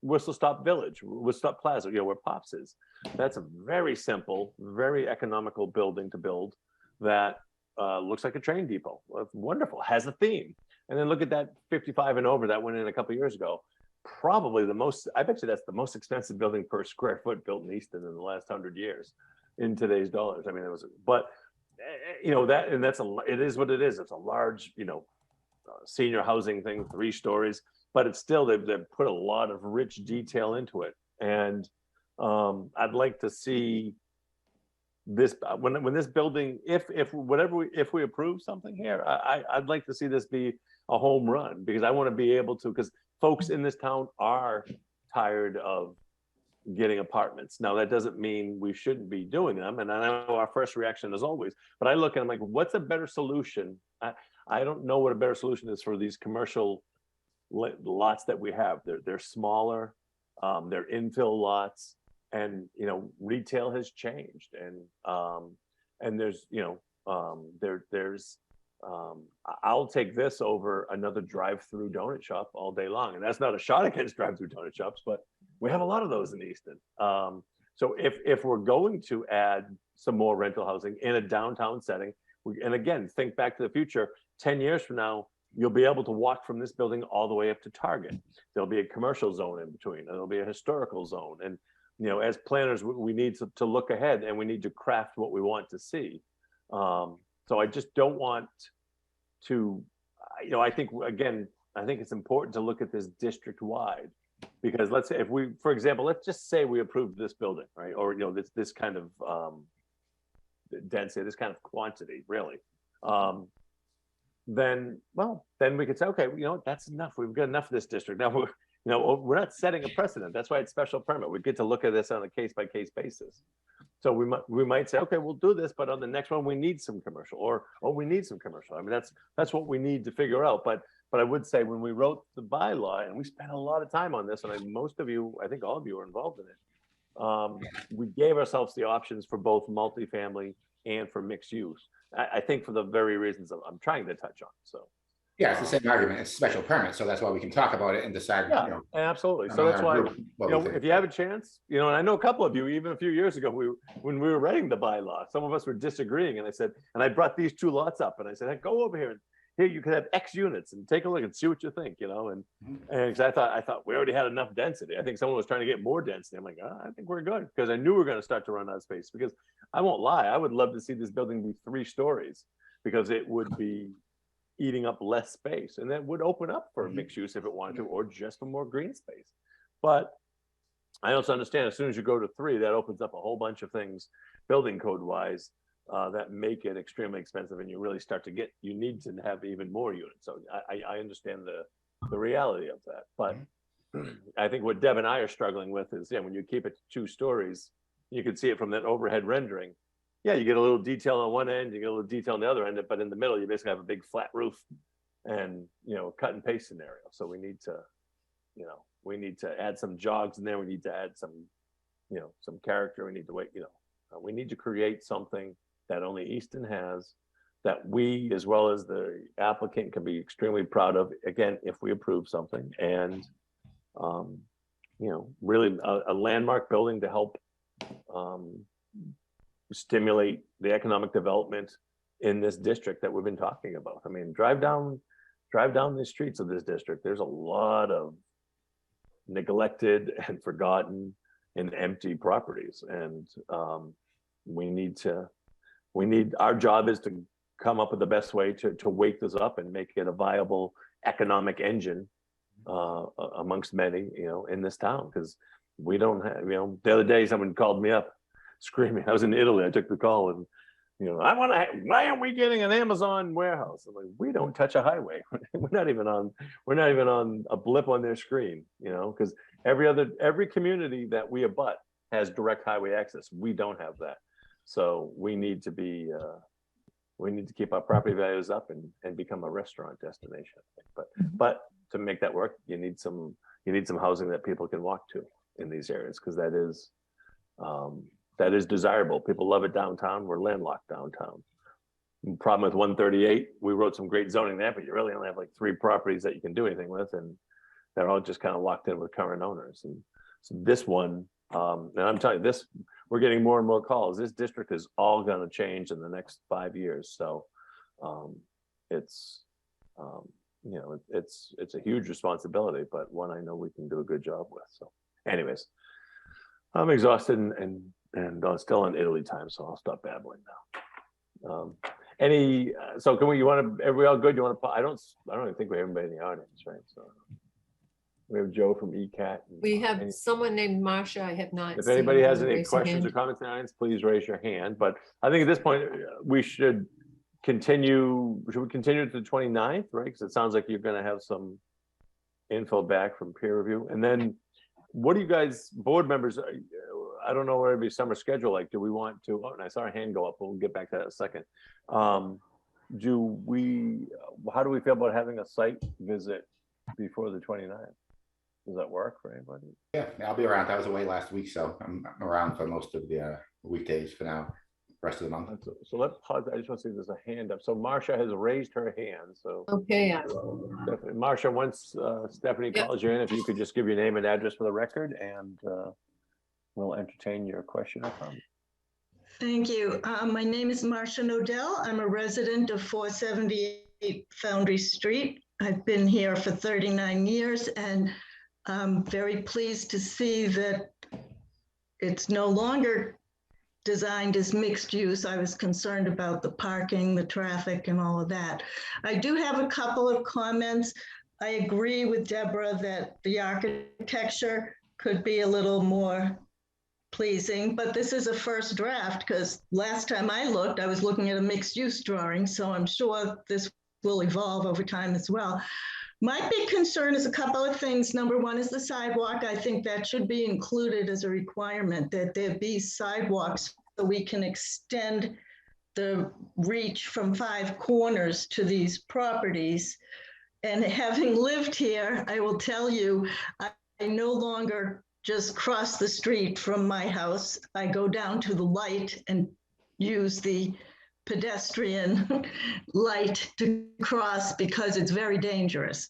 Whistle Stop Village, Whistle Stop Plaza, you know, where Pops is. That's a very simple, very economical building to build that looks like a train depot. Wonderful, has a theme. And then look at that 55 and over that went in a couple of years ago. Probably I bet you that's the most expensive building per square foot built in Easton in the last 100 years in today's dollars. I mean, but you know, it is what it is. It's a large, you know, senior housing thing, 3 stories, but it's still, they've put a lot of rich detail into it. And I'd like to see this, when this building, if we approve something here, I'd like to see this be a home run, because I want to be able to, because folks in this town are tired of getting apartments. Now, that doesn't mean we shouldn't be doing them, and I know our first reaction is always, but I look at them like, what's a better solution? I don't know what a better solution is for these commercial lots that we have. They're smaller, they're infill lots, and, you know, retail has changed, and there's, you know, there's I'll take this over another drive-through donut shop all day long. And that's not a shot against drive-through donut shops, but we have a lot of those in Easton. So if we're going to add some more rental housing in a downtown setting, and again, think back to the future, 10 years from now, you'll be able to walk from this building all the way up to Target. There'll be a commercial zone in between, and there'll be a historical zone. And, you know, as planners, we need to look ahead, and we need to craft what we want to see. So I just don't want to, you know, I think it's important to look at this district wide, because let's say for example, let's just say we approved this building, right? Or, you know, this kind of density, this kind of quantity, really. Then we could say, okay, you know, that's enough. We've got enough of this district. Now You know, we're not setting a precedent. That's why it's special permit. We get to look at this on a case by case basis. So we might say, okay, we'll do this, but on the next one, we need some commercial, or oh, we need some commercial. I mean, that's what we need to figure out. But I would say when we wrote the bylaw, and we spent a lot of time on this, and most of you, I think all of you were involved in it. We gave ourselves the options for both multifamily and for mixed use. I think for the very reasons I'm trying to touch on. So. Yeah, it's the same argument. It's special permit, so that's why we can talk about it and decide. Yeah, You know, absolutely. So that's why, if you have a chance, and I know a couple of you, even a few years ago, when we were writing the bylaw, some of us were disagreeing, and I said, and I brought these two lots up, and I said, hey, go over here, and here you could have X units, and take a look and see what you think, and 'cause I thought we already had enough density. I think someone was trying to get more density. I'm like, I think we're good, because I knew we were going to start to run out of space. Because I won't lie, I would love to see this building be 3 stories, because it would be eating up less space, and that would open up for mixed use if it wanted to, or just for more green space. But I also understand as soon as you go to 3, that opens up a whole bunch of things building code wise that make it extremely expensive, and you really start to you need to have even more units. So I understand the reality of that. But I think what Deb and I are struggling with is, when you keep it to 2 stories, you can see it from that overhead rendering. Yeah, you get a little detail on one end, you get a little detail on the other end, but in the middle, you basically have a big flat roof and, cut and paste scenario. So we need to add some jogs in there. We need to add some character. We need to we need to create something that only Easton has, that we, as well as the applicant, can be extremely proud of, again, if we approve something. And, really a landmark building to help stimulate the economic development in this district that we've been talking about. I mean, drive down the streets of this district. There's a lot of neglected and forgotten and empty properties. And our job is to come up with the best way to wake this up and make it a viable economic engine amongst many, in this town. Because we don't have, the other day someone called me up screaming. I was in Italy. I took the call, and why aren't we getting an Amazon warehouse? I'm like, we don't touch a highway. We're not even on a blip on their screen, because every community that we abut has direct highway access. We don't have that. So we need to keep our property values up and become a restaurant destination. But to make that work, you need some housing that people can walk to in these areas, because that is desirable. People love it downtown. We're landlocked downtown. The problem with 138, we wrote some great zoning there, but you really only have like 3 properties that you can do anything with, and they're all just kind of locked in with current owners. And so this one, and I'm telling you, this, we're getting more and more calls. This district is all going to change in the next 5 years. So it's a huge responsibility, but one I know we can do a good job with. So anyways, I'm exhausted and still on Italy time, so I'll stop babbling now. So can are we all good? You want to, I don't even think we have anybody in the audience, right? So we have Joe from ECAT. We have someone named Marcia. I have not. If anybody has any raise a questions or hand. comments in the audience, please raise your hand. But I think at this point, we should continue. Should we continue to the 29th, right? Because it sounds like you're going to have some info back from peer review. And then what do you guys, board members, I don't know what every summer schedule like. Do we want to, and I saw a hand go up, but we'll get back to that in a second. How do we feel about having a site visit before the 29th? Does that work for anybody? Yeah, I'll be around. I was away last week, so I'm around for most of the weekdays for now, rest of the month. So let's pause. I just want to see if there's a hand up. So Marcia has raised her hand. So Okay. Marcia, once Stephanie Yep. calls you in, if you could just give your name and address for the record, and we'll entertain your question or comment. Thank you. My name is Marcia Nodell. I'm a resident of 478 Foundry Street. I've been here for 39 years, and I'm very pleased to see that it's no longer designed as mixed use. I was concerned about the parking, the traffic, and all of that. I do have a couple of comments. I agree with Deborah that the architecture could be a little more pleasing, but this is a first draft, because last time I looked, I was looking at a mixed use drawing, so I'm sure this will evolve over time as well. My big concern is a couple of things. Number one is the sidewalk. I think that should be included as a requirement, that there be sidewalks so we can extend the reach from 5 corners to these properties. And having lived here, I will tell you, I no longer just cross the street from my house. I go down to the light and use the pedestrian light to cross because it's very dangerous,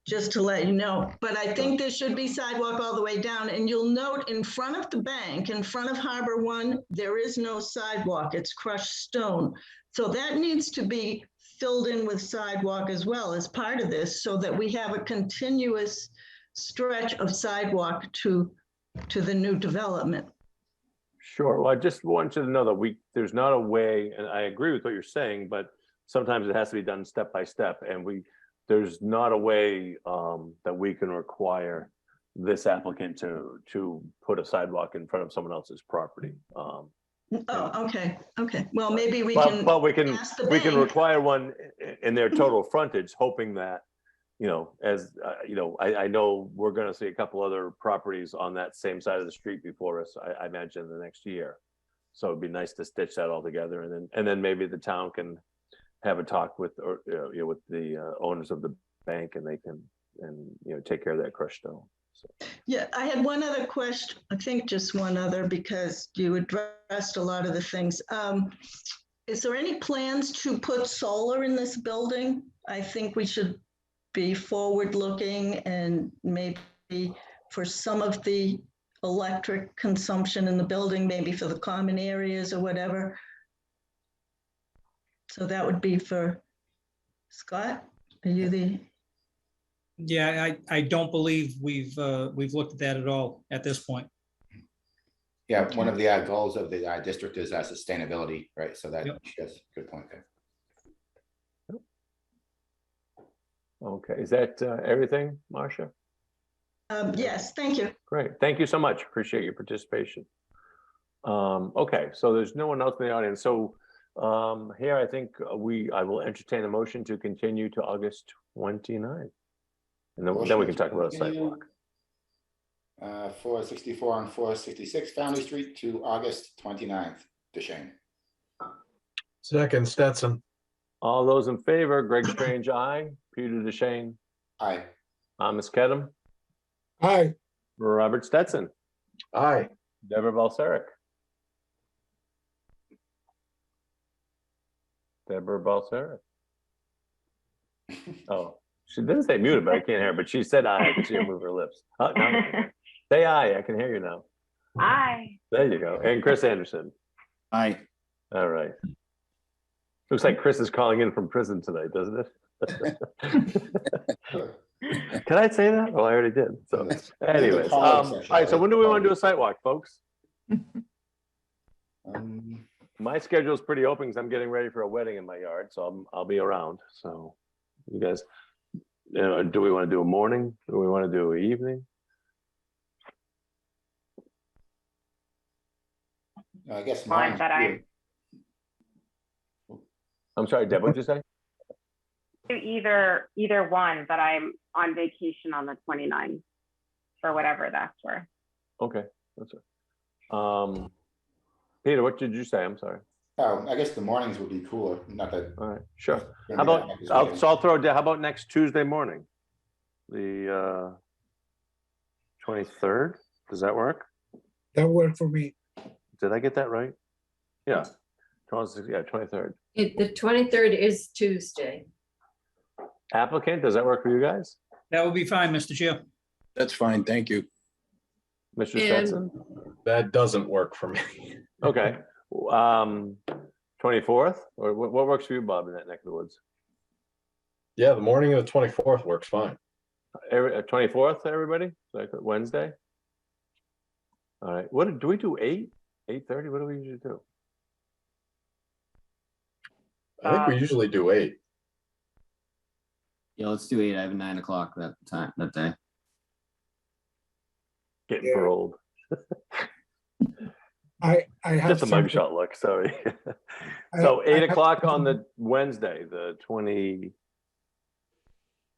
just to let you know. But I think there should be sidewalk all the way down. And you'll note in front of the bank, in front of Harbor One, there is no sidewalk. It's crushed stone. So that needs to be filled in with sidewalk as well as part of this, so that we have a continuous stretch of sidewalk to the new development. Sure. Well, I just want you to know that there's not a way, and I agree with what you're saying, but sometimes it has to be done step by step, and there's not a way that we can require this applicant to put a sidewalk in front of someone else's property. Oh, okay. Well, maybe we But can we can ask the we can bank. require one in their total frontage, hoping that, I know we're going to see a couple other properties on that same side of the street before us, I imagine, the next year. So it'd be nice to stitch that all together, and then maybe the town can have a talk with the owners of the bank, and they can take care of that crushed stone. So. Yeah, I had one other question. I think just one other, because you addressed a lot of the things. Is there any plans to put solar in this building? I think we should be forward-looking, and maybe for some of the electric consumption in the building, maybe for the common areas or whatever. So that would be for Scott. Are you the? Yeah, I don't believe we've looked at that at all at this point. Yeah, one of the goals of the district is sustainability, right? So that, Yep. Yes, good point there. Okay, is that everything, Marcia? Yes, thank you. Great, thank you so much. Appreciate your participation. Okay, so there's no one else in the audience. So here, I think I will entertain a motion to continue to August 29th. And then we can talk about a sidewalk. 464 and 466 Foundry Street to August 29th, Duchesne. Second, Stetson. All those in favor, Greg Strange, aye. Peter Duchesne, Aye. Thomas Kedem, Hi, Robert Stetson, Aye. Deborah Balsaric. Deborah Balsaric. Oh, she didn't say muted, but I can't hear her, but she said aye. I could see her move her lips. Oh, now I can hear. Say aye, I can hear you now. Aye. There you go. And Chris Anderson. Aye. All right. Looks like Chris is calling in from prison tonight, doesn't it? Can I say that? Well, I already did. So anyways, all right, so when do we want to do a site walk, folks? My schedule is pretty open because I'm getting ready for a wedding in my yard, so I'll be around. So you guys, do we want to do a morning? Do we want to do an evening? I guess Fine, mine. but I'm sorry, Deb, what'd you say? either one, but I'm on vacation on the 29th for whatever that's worth. Okay, that's it. Peter, what did you say? I'm sorry. Oh, I guess the mornings would be cooler. Not that. All right, sure. How about, I'll throw down, how about next Tuesday morning? The 23rd, does that work? that worked for me. Did I get that right? Yeah, 23rd. The 23rd is Tuesday. Applicant, does that work for you guys? That would be fine, Mr. Chair. That's fine, thank you. Mr. And- Stetson? That doesn't work for me. Okay. 24th, or what works for you, Bob, in that neck of the woods? Yeah, the morning of the 24th works fine. 24th, everybody? Like Wednesday? All right, what, do we do 8:30? What do we usually do? I think we usually do 8. Yeah, let's do 8. I have a 9 o'clock that day. Getting for old. I have Just a something- mugshot look, sorry. I- So I 8 have o'clock on something- the Wednesday, the 20.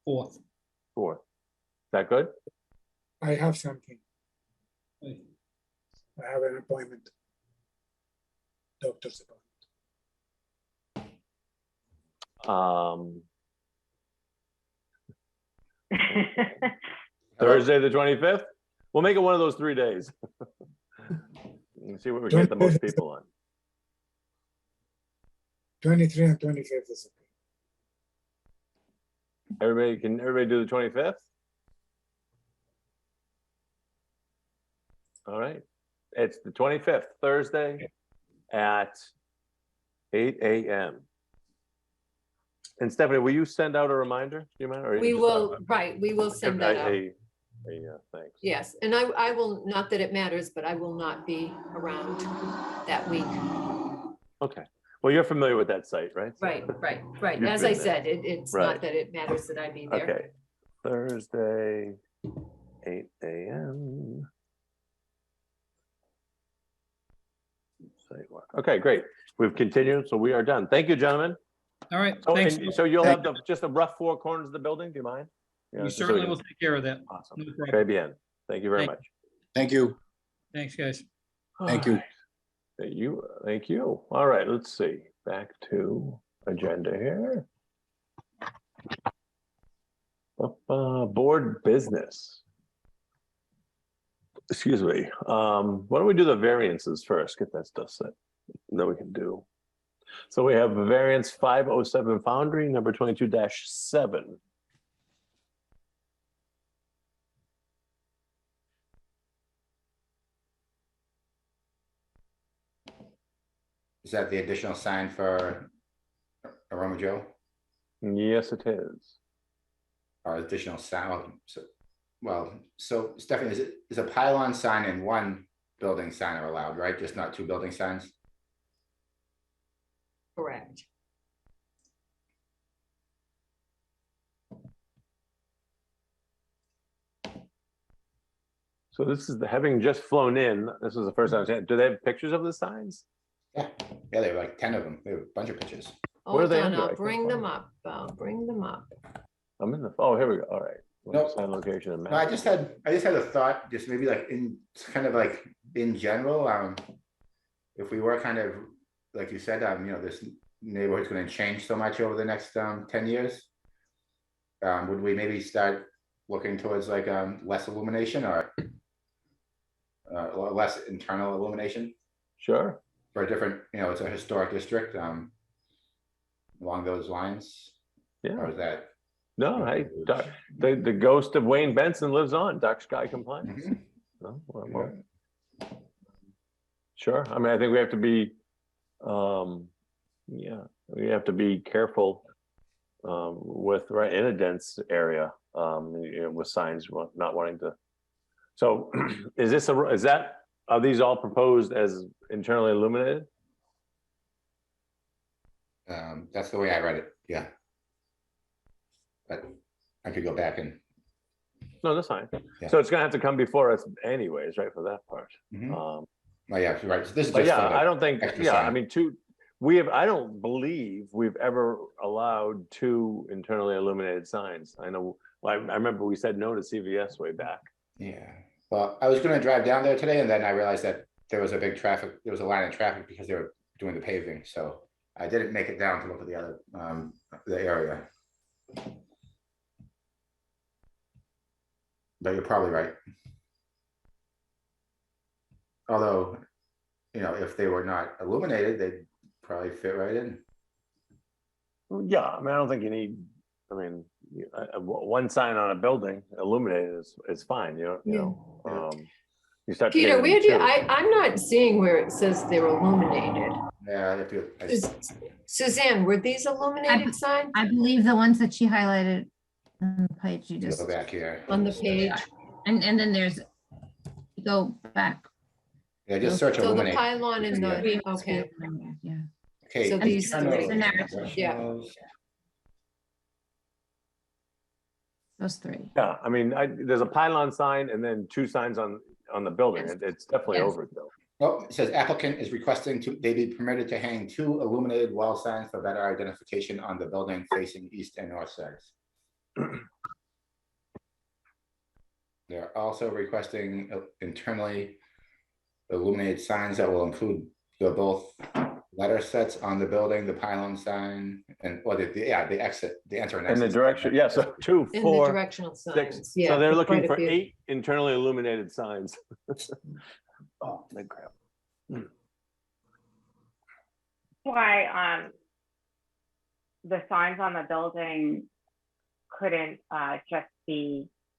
4th. 4th. Is that good? I have something. I have an appointment. Doctor's appointment. Thursday, the 25th? We'll make it one of those 3 days. And see what we get the most people on. 23 and 25th is okay. Can everybody do the 25th? All right. It's the 25th, Thursday at 8 a.m. And Stephanie, will you send out a reminder? Do you mind? Or We just- will, right, we will send that out. Thanks. Yes, and I will, not that it matters, but I will not be around that week. Okay. Well, you're familiar with that site, right? Right. You've As I been there. said, it's Right. not that it matters that I be there. Okay. Thursday, 8 a.m. Site walk. Okay, great. We've continued, so we are done. Thank you, gentlemen. All right, So, thanks. so you'll have just the rough 4 corners of the building, do you mind? Yeah, We just so certainly can- will take care of that. Awesome. No problem. Très bien. Thank you very Thank- much. Thank you. Thanks, guys. Thank you. Thank you. All right, let's see. Back to agenda here. Board business. Excuse me. Why don't we do the variances first? Get that stuff set. Then we can do. So we have variance 507 Foundry, number 22-7. Is that the additional sign for Aroma Joe? Yes, it is. Or additional sound? So Stephanie, is a pylon sign and one building sign are allowed, right? Just not 2 building signs? Correct. So this is having just flown in. This is the first time I've seen it. Do they have pictures of the signs? Yeah, they have like 10 of them. They have a bunch of pictures. Where are Hold they on, under? I I'll can't bring find them them. up. I'll bring them up. I'm in the, oh, here we go. All right. Nope. Sign location and No, I map. just had a thought, just maybe like kind of like in general, if we were kind of, like you said, this neighborhood's gonna change so much over the next 10 years. Would we maybe start looking towards like less illumination or less internal illumination Sure. for a different, it's a historic district, along those lines? Yeah. Or is that? No, hey, the ghost of Wayne Benson lives on. Dark sky compliance. Mhm. No, well, sure. I mean, I think we have to be, we have to be careful with right in a dense area with signs not wanting to. So, are these all proposed as internally illuminated? That's the way I read it, yeah. But I could go back and. No, that's fine. Yeah. So it's gonna have to come before us anyways, right, for that part. Mhm. Um, Oh, yeah, you're right. So this is But just. yeah, for the I don't think, extra I sign. mean, I don't believe we've ever allowed 2 internally illuminated signs. I know, I remember we said no to CVS way back. Yeah, well, I was gonna drive down there today and then I realized that there was a line of traffic because they were doing the paving, so I didn't make it down to look at the other, the area. But you're probably right. Although, if they were not illuminated, they'd probably fit right in. Yeah, I mean, I don't think you need, one sign on a building illuminated is fine, you start. Peter, getting where do you, into- I'm not seeing where it says they're illuminated. Yeah, Suzanne, were these illuminated signs I believe the ones that she highlighted on the page you you just, go back here. on the page? and then there's, you go back. Yeah, just search So the illuminate. pylon and the, okay, Yeah. Okay. so these internal three. The narrative. Yeah. professionals. Those 3. Yeah, I mean, there's a pylon sign and then 2 signs on the building. It's definitely Yes. overkill. Oh, it says applicant is requesting they be permitted to hang 2 illuminated wall signs for better identification on the building facing east and north sides. They're also requesting internally illuminated signs that will include both letter sets on the building, the pylon sign, and the exit, the enter and And the exit sign. direction, yeah, so 2, And the 4, directional 6. signs, yeah. So they're for looking quite a for few. 8 internally illuminated signs. Oh, big crap. Why the signs on the building couldn't just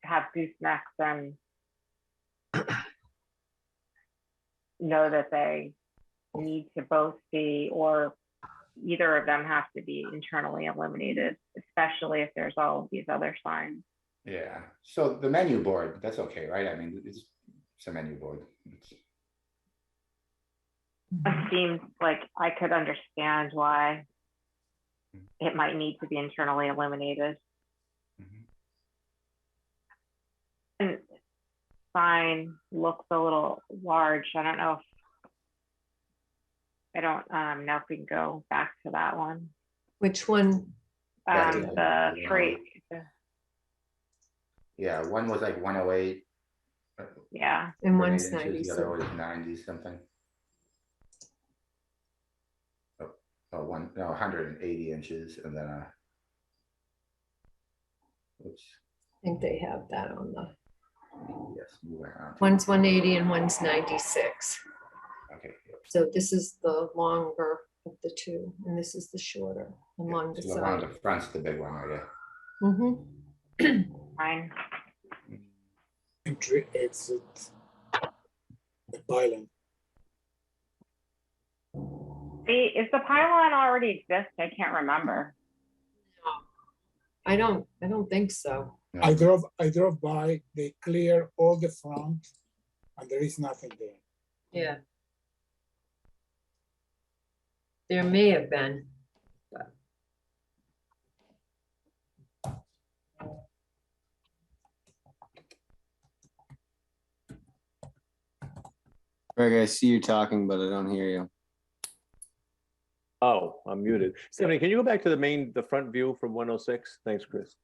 have goosenecks and know that they need to both be, or either of them have to be internally illuminated, especially if there's all of these other signs. Yeah, so the menu board, that's okay, right? I mean, it's a menu board. It seems like I could understand why it might need to be internally illuminated. And sign looks a little large. I don't know if we can go back to that one. Which one? The freight. Yeah, one was like 108. Yeah. And one's inches, 90. the other was 90 something. Oh, 180 inches, and then oops. I think they have that on the, Yes, move around. one's 180 and one's 96. Okay. So this is the longer of the two, and this is the shorter along the So the one on side. the front's the big one, I guess. Mm-hmm. Fine. Entry, exit, the pylon. Is the pylon already exist? I can't remember. I don't think so. I drove by, they clear all the front and there is nothing there. Yeah. There may have been. But Greg, I see you talking, but I don't hear you. Oh, I'm muted. Stephanie, can you go back to the front view from 106? Thanks, Chris.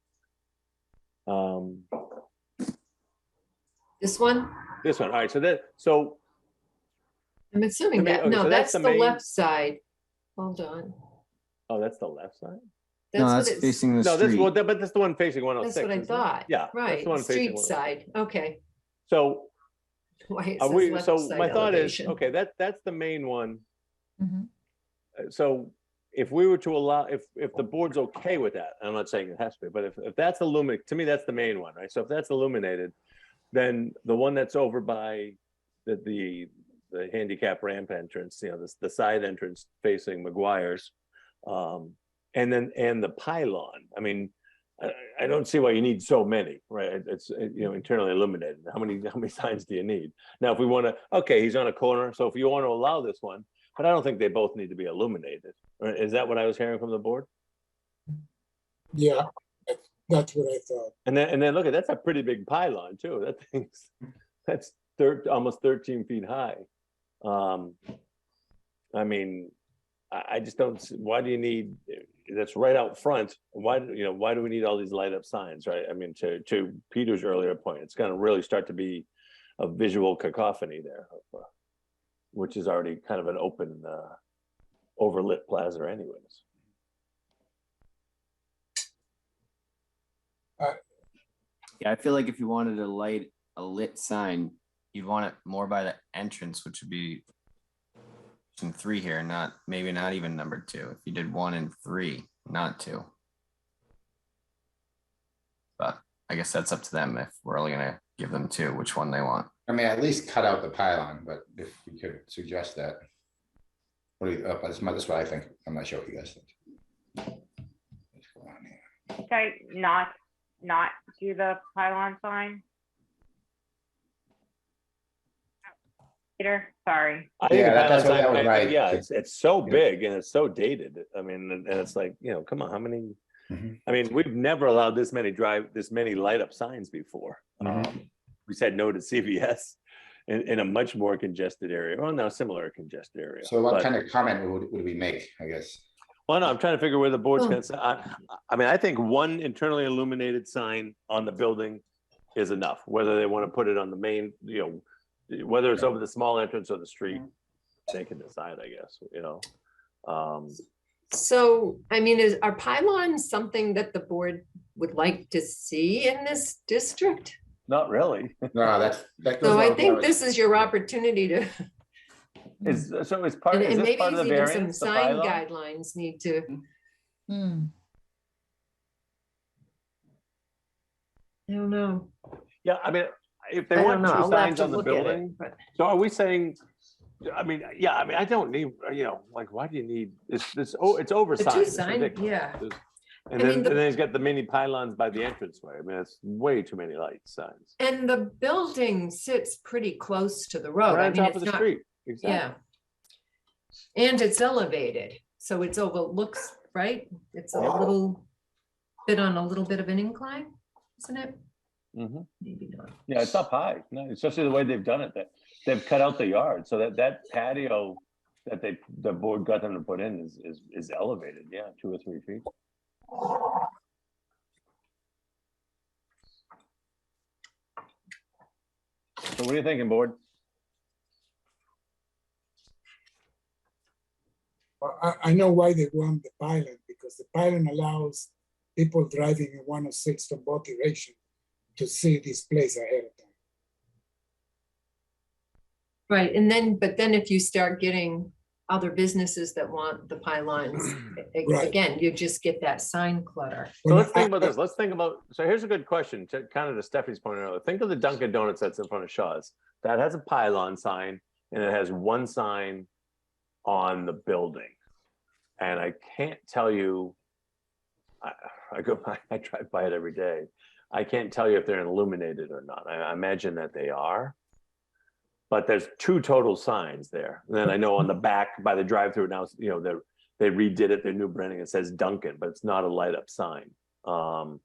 this one, This one, all right, I'm assuming main- that, okay, no, so that's that's the the main- left side. Hold on. oh, that's the left side? No, That's what that's it's, facing the No, that's, street. well, but that's the one facing 106. that's what I isn't it? thought. Yeah. that's Right, the one facing street 106. side, okay. So Why it are says we, left so side my thought is, elevation. okay, that's the main one. Mhm. So if we were to allow, if the board's okay with that, I'm not saying it has to be, but if that's illuminated, to me, that's the main one, right? So if that's illuminated, then the one that's over by the handicap ramp entrance, you know, the side entrance facing McGuire's, and the pylon, I mean, I don't see why you need so many, right? It's, you know, internally illuminated. How many signs do you need? Now, if we want to, okay, he's on a corner. So if you want to allow this one, but I don't think they both need to be illuminated. Or is that what I was hearing from the board? Yeah, that's what I thought. And then look at, that's a pretty big pylon too. That thing's, that's almost 13 feet high. I mean, I just don't see, why do you need, that's right out front. Why do we need all these light up signs, right? I mean, to Peter's earlier point, it's going to really start to be a visual cacophony there, which is already kind of an open, overlit plaza anyways. Yeah, I feel like if you wanted a lit sign, you'd want it more by the entrance, which would be in 3 here, maybe not even number 2. If you did 1 and 3, not 2. But I guess that's up to them if we're only gonna give them 2, which one they want. I mean, at least cut out the pylon, but if you could suggest that. What do you, that's what I think. I'm not sure what you guys think. Let's go on here. Okay, not do the pylon sign. Peter, sorry. I think Yeah, the that's pylon what that sign, was right. yeah, it's so Yeah. big and it's so dated. I mean, and it's like, you know, come on, how many? Mhm. I mean, we've never allowed this many light up signs before. Mhm. We said no to CVS in a much more congested area. Well, no, similar congested area. So what But- kind of comment would we make, I guess? Well, no, I'm trying to figure where the board's Oh. gonna say, I mean, I think one internally illuminated sign on the building is enough, whether they want to put it on the main, whether it's over the small entrance or the street, they can decide, I guess, So, I mean, are pylons something that the board would like to see in this district? Not really. No, that goes. So I along think with- this is your opportunity to, So it's part, and is this maybe part of the even some variance, the sign bylaw? guidelines need to, Hmm. I don't know. Yeah, I mean, if I they don't want know. two I'll have signs to on the look at it, building, but- so are we saying, I mean, I don't need, like, why do you need, it's oversized. two it's sign- ridiculous. yeah. And I then, mean, the- and then he's got the mini pylons by the entranceway. I mean, it's way too many light signs. And the building sits pretty close to the road. Right I on mean, top of it's the not, street, yeah. exactly. And it's elevated, so it's overlooks, right? It's a little bit on a little bit of an incline, isn't it? Mhm. Maybe not. Yeah, it's up high, no, especially the way they've done it, that they've cut out the yard, so that patio that the board got them to put in is elevated, yeah, 2 or 3 feet. So what are you thinking, board? Well, I know why they want the pylon, because the pylon allows people driving in 106 from both directions to see this place ahead of time. Right, and then, but then if you start getting other businesses that want the pylons, Right. again, you just get that sign clutter. So Well, let's think about this. Let's think about, so here's a good question, to kind of to Steffi's point earlier. Think of the Dunkin' Donuts that's in front of Shaw's. That has a pylon sign and it has one sign on the building. And I can't tell you, I drive by it every day. I can't tell you if they're illuminated or not. I imagine that they are. But there's 2 total signs there. And then I know on the back by the drive-through now, they redid it, their new branding, it says Dunkin', but it's not a light up sign. So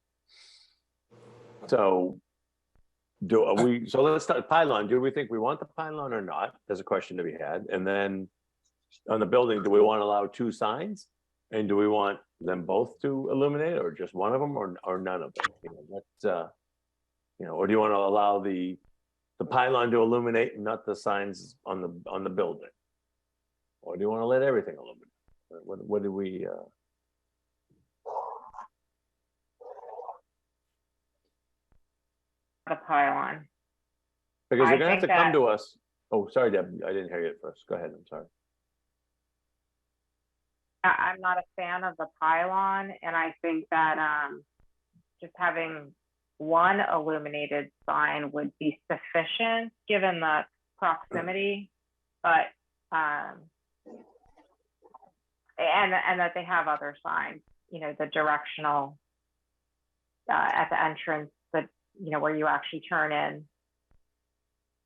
let's start pylon. Do we think we want the pylon or not? There's a question to be had. And then on the building, do we want to allow 2 signs? And do we want them both to illuminate or just one of them or none of them? Or do you want to allow the pylon to illuminate and not the signs on the building? Or do you want to let everything illuminate? What do we? The pylon. Because I they're gonna have to think come that- to us. Oh, sorry, Deb, I didn't hear you at first. Go ahead, I'm sorry. I'm not a fan of the pylon, and I think that just having one illuminated sign would be sufficient given the proximity, but and that they have other signs, the directional at the entrance, that where you actually turn in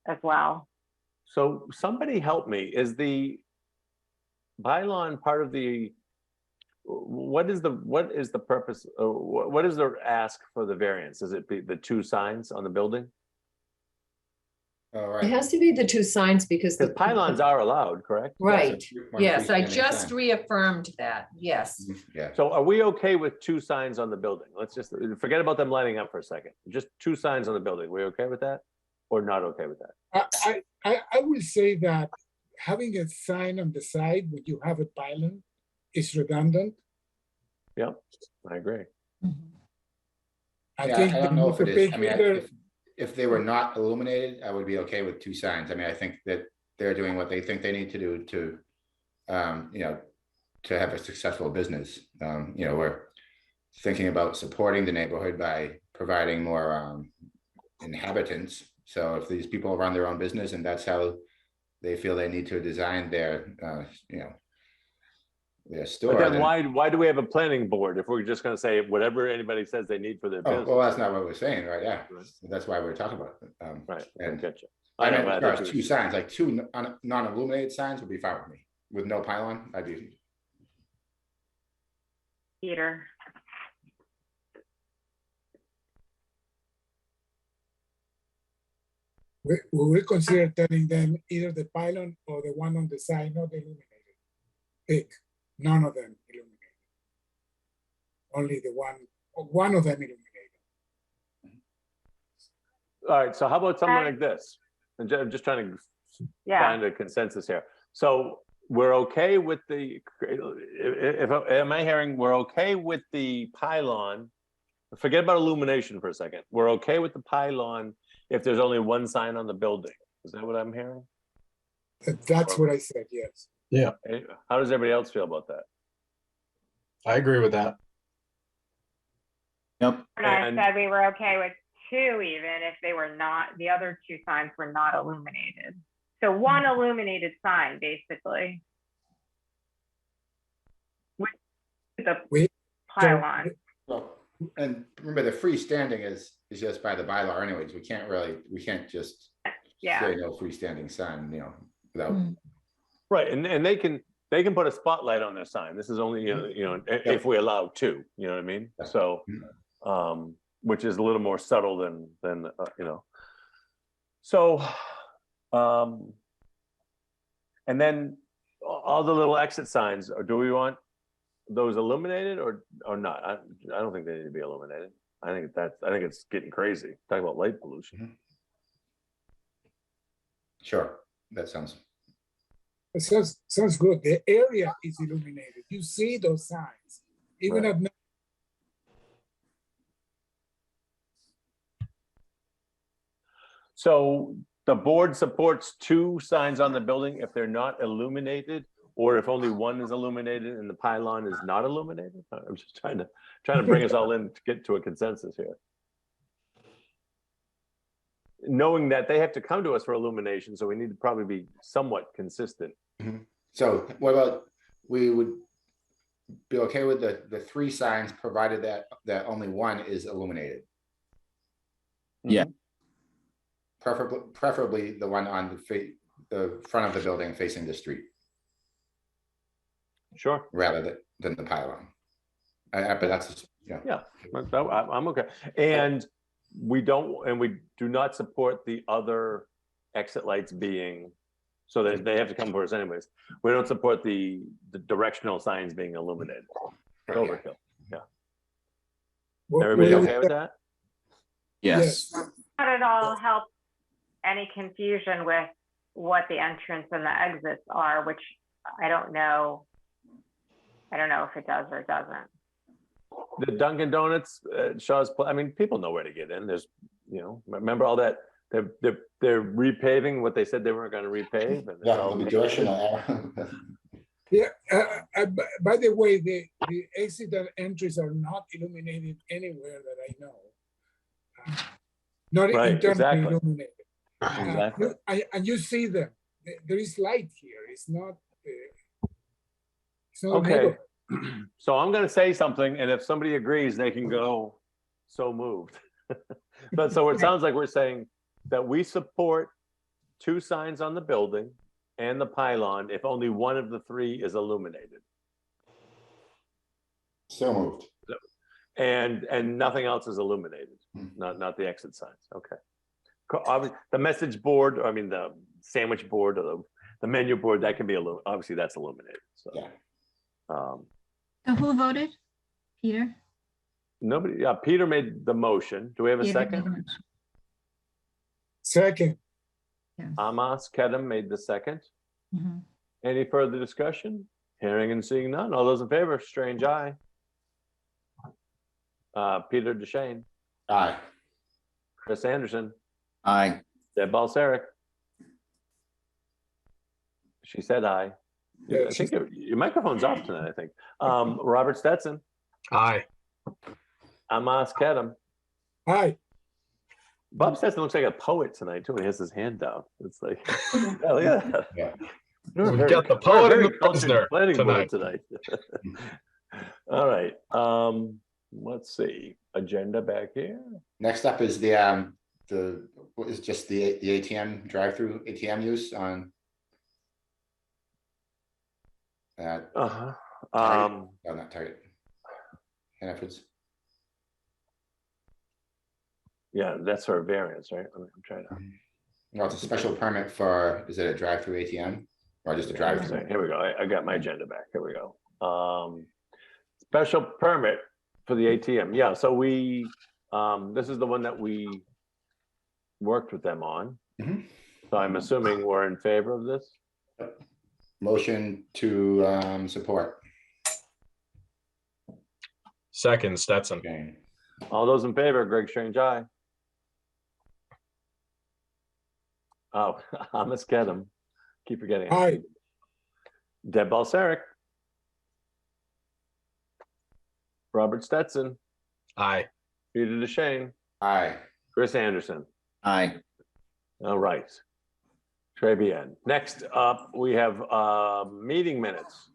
as well. So somebody help me. Is the pylon part of the? What is the purpose? What is the ask for the variance? Is it the 2 signs on the building? All It right. has to be the 2 signs because Because pylons are allowed, correct? Right, One yes, I freestanding just sign. reaffirmed that, yes. Yeah. So are we okay with 2 signs on the building? Let's just forget about them lighting up for a second. Just 2 signs on the building. We okay with that? Or not okay with that? I will say that having a sign on the side when you have a pylon is redundant. Yep, I agree. I Yeah, think I the don't know if it is. I mean, either- if they were not illuminated, I would be okay with 2 signs. I mean, I think that they're doing what they think they need to do to, to have a successful business. We're thinking about supporting the neighborhood by providing more inhabitants. So if these people run their own business and that's how they feel they need to design their, their store. But then why do we have a planning board if we're just gonna say whatever anybody says they need for their Oh, business? well, that's not what we're saying, right? Yeah, Right. that's why we're talking about it. Right, I And get you. I meant know, as but I far think as we- 2 signs, like 2 non-illuminated signs would be fine with me. With no pylon, I'd be. Peter. we will consider telling them either the pylon or the one on the side, not illuminated. Pick, none of them illuminated. only one of them illuminated. All right, so how about something like this? And I'm just trying to Yeah, find a consensus here. So we're okay with the, am I hearing we're okay with the pylon? Forget about illumination for a second. We're okay with the pylon if there's only one sign on the building. Is that what I'm hearing? That's what I said, yes. How does everybody else feel about that? I agree with that. Yep. and I And- said we were okay with 2 even if they were not, the other 2 signs were not illuminated. So 1 illuminated sign, basically. With the We- pylon. Well, and remember, the freestanding is just by the bylaw anyways. We can't just Yeah. say no freestanding sign, without. Mm. Right, and they can put a spotlight on their sign. This is only, if we allow 2, you know what I mean? Yeah. So, which is a little more subtle than So, and then all the little exit signs, or do we want those illuminated or not? I don't think they need to be illuminated. I think it's getting crazy. Talking about light pollution. Sure, that sounds. It sounds good. The area is illuminated. You see those signs, even Right. at night. So the board supports 2 signs on the building if they're not illuminated, or if only 1 is illuminated and the pylon is not illuminated? I'm just trying to bring us all in to get to a consensus here. Knowing that they have to come to us for illumination, so we need to probably be somewhat consistent. So what about, we would be okay with the 3 signs, provided that only 1 is illuminated. Yeah. Preferably the one on the front of the building facing the street, Sure. rather than the pylon. But that's, Yeah, I'm okay. And we do not support the other exit lights being, so that they have to come for us anyways. We don't support the directional signs being illuminated. Overkill. Yeah. Everybody okay with that? Yes. Not at all help any confusion with what the entrance and the exits are, which I don't know if it does or doesn't. The Dunkin' Donuts, Shaw's, I mean, people know where to get in. There's, remember all that, they're repaving what they said they weren't gonna repave. And Yeah, the directional arrow. Yeah. By the way, the exit and entries are not illuminated anywhere that I know. Not Right, internally exactly. illuminated. Exactly. And you see them. There is light here. It's not. It's not a Okay. neighborhood. So I'm gonna say something, and if somebody agrees, they can go, so moved. But so it sounds like we're saying that we support 2 signs on the building and the pylon if only 1 of the 3 is illuminated. So moved. And nothing else is illuminated, not the exit signs. Okay. The message board, I mean, the sandwich board, or the menu board, that can be obviously that's illuminated. So, Yeah. So who voted? Peter? Nobody, yeah, Peter made the motion. Do we have a Peter made the second? motion. Second. Yes. Amos Kedem made the second. Mhm. Any further discussion? Hearing and seeing none. All those in favor, strange eye. Peter DeShane, Aye. Chris Anderson, Aye. Deb Balsaric. She said aye. Yeah, I think your microphone's off tonight, I think. Robert Stetson, Aye. Amos Kedem. Hi. Bob Stetson looks like a poet tonight too. He has his hand down. It's like, yeah, look at that. Yeah. We're We've very- got the we're poet very and the cultured prisoner planning board tonight. All right. Let's see. Agenda back here. Next up is the ATM drive-through ATM use on. Uh-huh. Oh, not Target. Hannaford's. Yeah, that's for a variance, right? I'm trying to. Well, it's a special permit for, is it a drive-through ATM or just a drive-through? Here we go. I got my agenda back. Here we go. Special permit For the ATM, yeah, so we, this is the one that we worked with them on. Mhm. So I'm assuming we're in favor of this? Motion to support. Second, Stetson. Okay. All those in favor, Greg Strange, aye. Oh, Thomas Kedem, keep forgetting. it. Aye. Deb Balsaric. Robert Stetson, Aye. Peter DeShane, Aye. Chris Anderson. Aye. All right. Très bien. Next up, we have meeting minutes.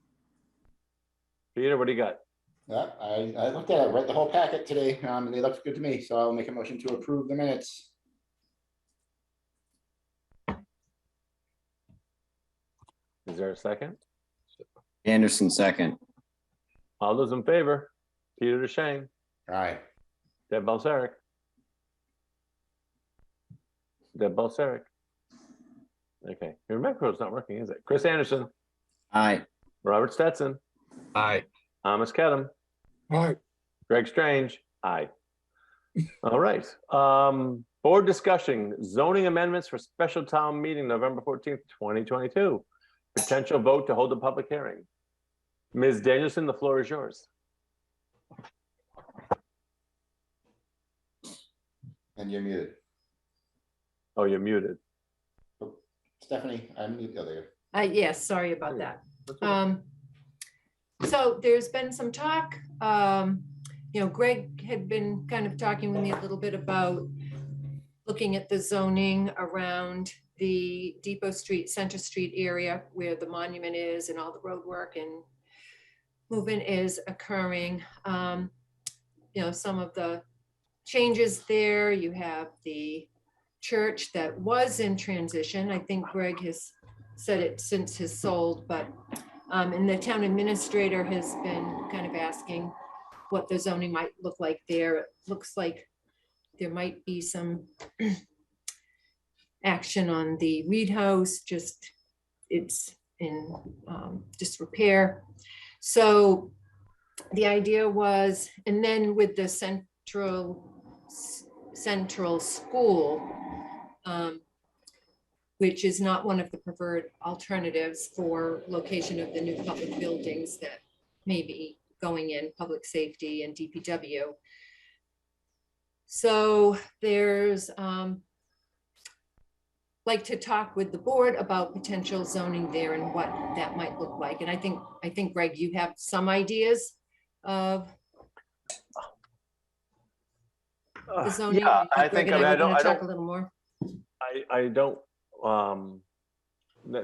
Peter, what do you got? Yeah, I looked at it, read the whole packet today, and they looked good to me, so I'll make a motion to approve the minutes. Is there a second? Anderson, second. All those in favor? Peter DeShane, Aye. Deb Balsaric. Deb Balsaric. Okay, your microphone's not working, is it? Chris Anderson, Aye. Robert Stetson, Aye. Thomas Kedem, Aye. Greg Strange, aye. All right, board discussion, zoning amendments for special town meeting, November 14th, 2022. Potential vote to hold a public hearing. Ms. Danielson, the floor is yours. And you're muted. Oh, you're muted. Stephanie, I'm muted. Oh, there. Yes, sorry about that. That's okay. So there's been some talk, Greg had been kind of talking with me a little bit about looking at the zoning around the Depot Street, Center Street area where the monument is and all the road work and movement is occurring. Some of the changes there, you have the church that was in transition. I think Greg has said it since has sold, but and the town administrator has been kind of asking what the zoning might look like there. It looks like there might be some action on the Reed House, just it's in disrepair. So the idea was, and then with the central school, which is not one of the preferred alternatives for location of the new public buildings that may be going in, public safety and DPW. So there's like to talk with the board about potential zoning there and what that might look like. And I think Greg, you have some ideas of the zoning. Yeah, I Greg think, and I were gonna don't, talk a little more. I don't,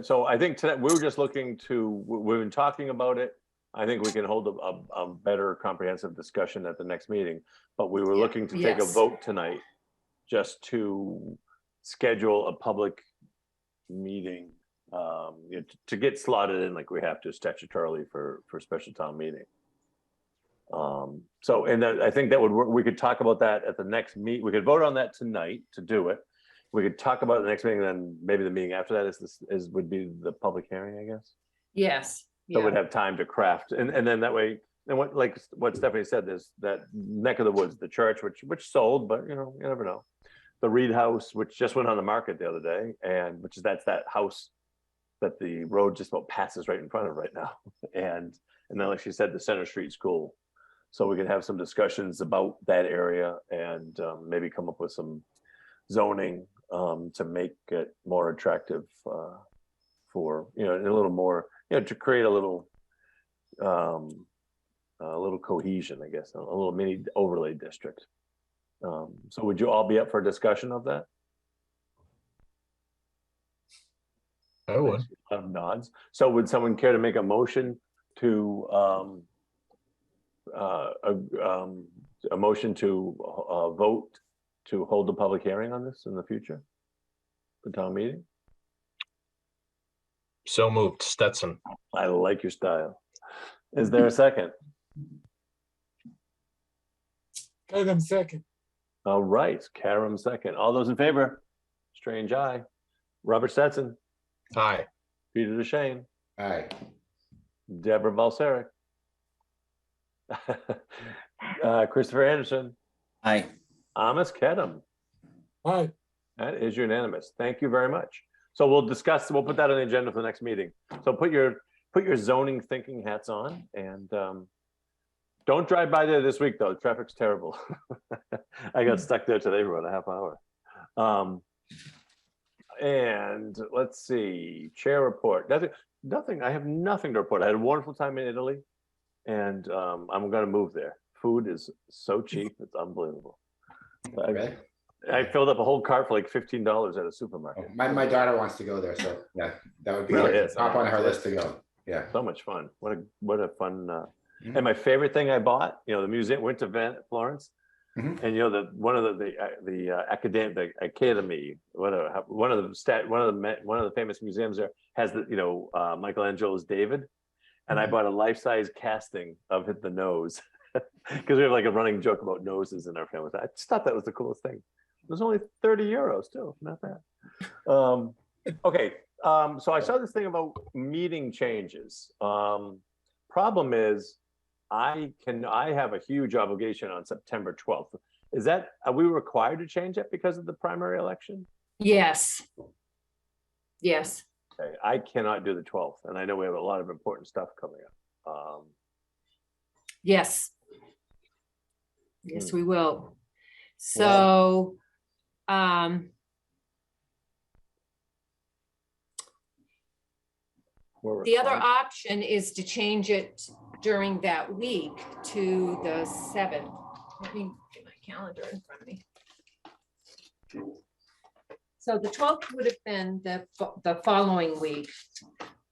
so I think today, we were just looking to, we've been talking about it. I think we can hold a better comprehensive discussion at the next meeting, but we were looking to take a Yes. vote tonight just to schedule a public meeting, to get slotted in like we have to statutorily for special town meeting. So, and I think that would work. We could talk about that at the next meet. We could vote on that tonight to do it. We could talk about it the next meeting, then maybe the meeting after that would be the public hearing, I guess. Yes. So Yeah. we'd have time to craft, and then that way, and what Stephanie said, there's that neck of the woods, the church, which sold, but you never know. The Reed House, which just went on the market the other day, and that's that house that the road just about passes right in front of right now, and then like she said, the Center Street School. So we can have some discussions about that area and maybe come up with some zoning to make it more attractive for, a little more, to create a little cohesion, I guess, a little mini overlay district. So would you all be up for a discussion of that? I would. Nods. So would someone care to make a motion to a motion to vote to hold the public hearing on this in the future? The town meeting? So moved, Stetson. I like your style. Is there a second? Adam second. All right, Karam second. All those in favor? Strange eye. Robert Stetson, Aye. Peter DeShane, Aye. Deborah Balsaric, Christopher Anderson, Aye. Amos Kedem. Hi, That is unanimous. Thank you very much. So we'll discuss, we'll put that on the agenda for the next meeting. So put your zoning thinking hats on and don't drive by there this week though. Traffic's terrible. I got stuck there today for about a half hour. And let's see, chair report. Nothing, I have nothing to report. I had a wonderful time in Italy and I'm gonna move there. Food is so cheap, it's unbelievable. Really? I filled up a whole cart for like $15 at a supermarket. My daughter wants to go there, so yeah, that would be Really like is. top on her list to go. Yeah. So much fun. What a fun. And my favorite thing I bought, the museum, went to Florence, and one of the academy, whatever, one of the famous museums there has the Michelangelo's David, and I bought a life-size casting of the nose because we have like a running joke about noses in our family. I just thought that was the coolest thing. It was only 30 euros too, not bad. Okay, so I saw this thing about meeting changes. Problem is, I have a huge obligation on September 12th. Are we required to change it because of the primary election? Yes. Yes. Okay, I cannot do the 12th, and I know we have a lot of important stuff coming up. Yes. Yes, we will. So, the other option is to change it during that week to the 7th. Let me get my calendar in front of me. So the 12th would have been the following week,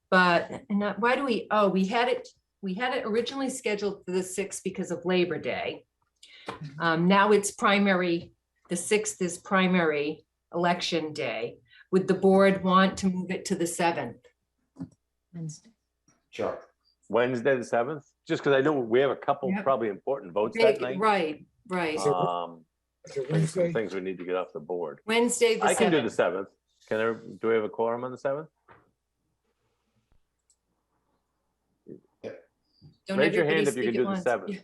but why do we had it originally scheduled for the 6th because of Labor Day. Now it's primary, the 6th is primary election day. Would the board want to move it to the 7th? Wednesday. Sure. Wednesday the 7th, just because I know we have a couple probably important votes that night. Right. Some things we need to get off the board. Wednesday the 7th. I can do the 7th. Do we have a quorum on the 7th? Raise your hand if you can do the 7th.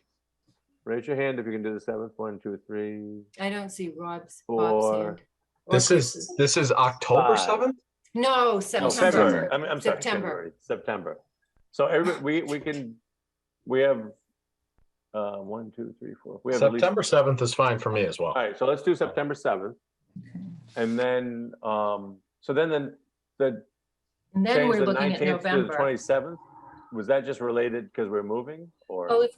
Raise your hand if you can do the 7th. 1, 2, 3. I don't see Bob's 4. hand. This is October 7th? No, No, September. February. I'm sorry, September. February. September. So we have 1, 2, 3, 4. We have at least- September 7th is fine for me as well. All right, so let's do September 7th. And then, so then the And then change we're the looking at 19th to the November. 27th? Was that just related because we're moving or? Well, if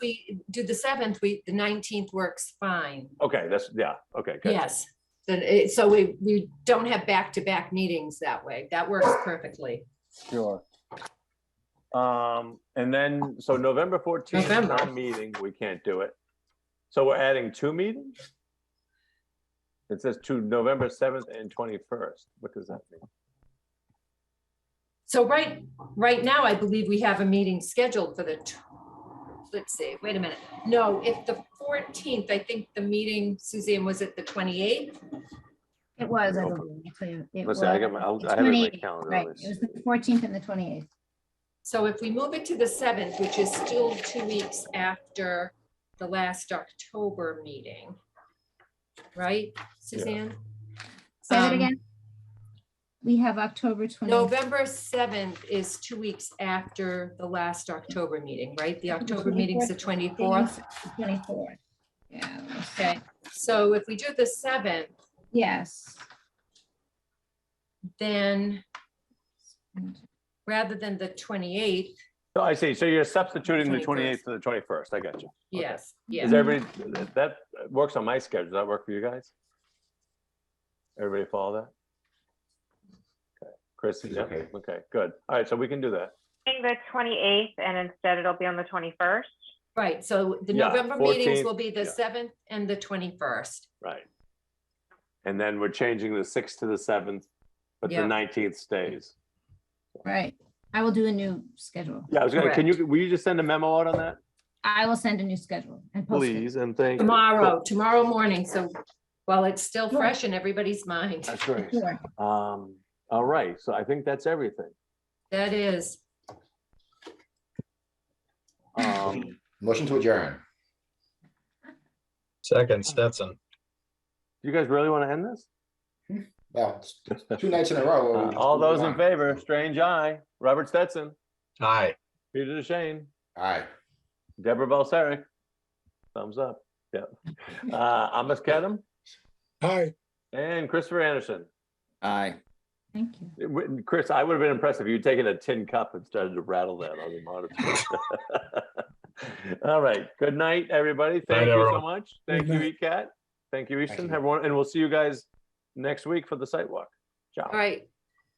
we do the 7th, the 19th works fine. Okay, okay, good. Yes. Then so we don't have back-to-back meetings that way. That works perfectly. Sure. And then, so November 14th, non-meeting, we can't do it. So we're adding 2 meetings? It says to November 7th and 21st. What does that mean? So right now, I believe we have a meeting scheduled for let's see, wait a minute. No, if the 14th, I think the meeting, Suzanne, was it the 28th? It was, I believe. Let's see, I have it in my calendar. Right, it was the 14th and the 28th. So if we move it to the 7th, which is still 2 weeks after the last October meeting, right, Suzanne? Say that again. We have October 20th. November 7th is 2 weeks after the last October meeting, right? The October meeting's the 24th. 24th. Yeah. Okay, so if we do the 7th, Yes. then rather than the 28th, So I see, so you're substituting the 21st. 28th to the 21st, I got you. Okay. yes, Is yes. everybody, that works on my schedule, does that work for you guys? Everybody follow that? Okay, Chris, It's yeah, okay. okay, good. All right, so we can do that. The 28th, and instead it'll be on the 21st. Right, so the Yeah, November meetings 14th, will be the yeah. 7th and the 21st. Right. And then we're changing the 6th to the 7th, but the Yeah. 19th stays. Right. I will do a new schedule. Yeah, I was gonna, will you just send a memo out on that, I will send a new schedule and post it. please, and thank you. Tomorrow morning, so while it's still Sure. fresh in everybody's mind. That's great. Sure. All right, so I think that's everything. That is, Motion to adjourn. Second, Stetson. You guys really want to end this? Well, it's 2 nights in a row. where we just All move those in on. favor, Strange eye, Robert Stetson, Aye. Peter DeShane, Aye. Deborah Balsaric. Thumbs up. Yep. Amos Kedem Hi. and Christopher Anderson. Aye. Thank you. Chris, I would have been impressed if you'd taken a tin cup and started to rattle that on the monitor. All right. Good night, everybody. Thank you so everyone. much. Thank Good you, night. ECAT. Thank you, Easton. you. Everyone, and we'll see you guys next week for the site walk. Ciao. All right,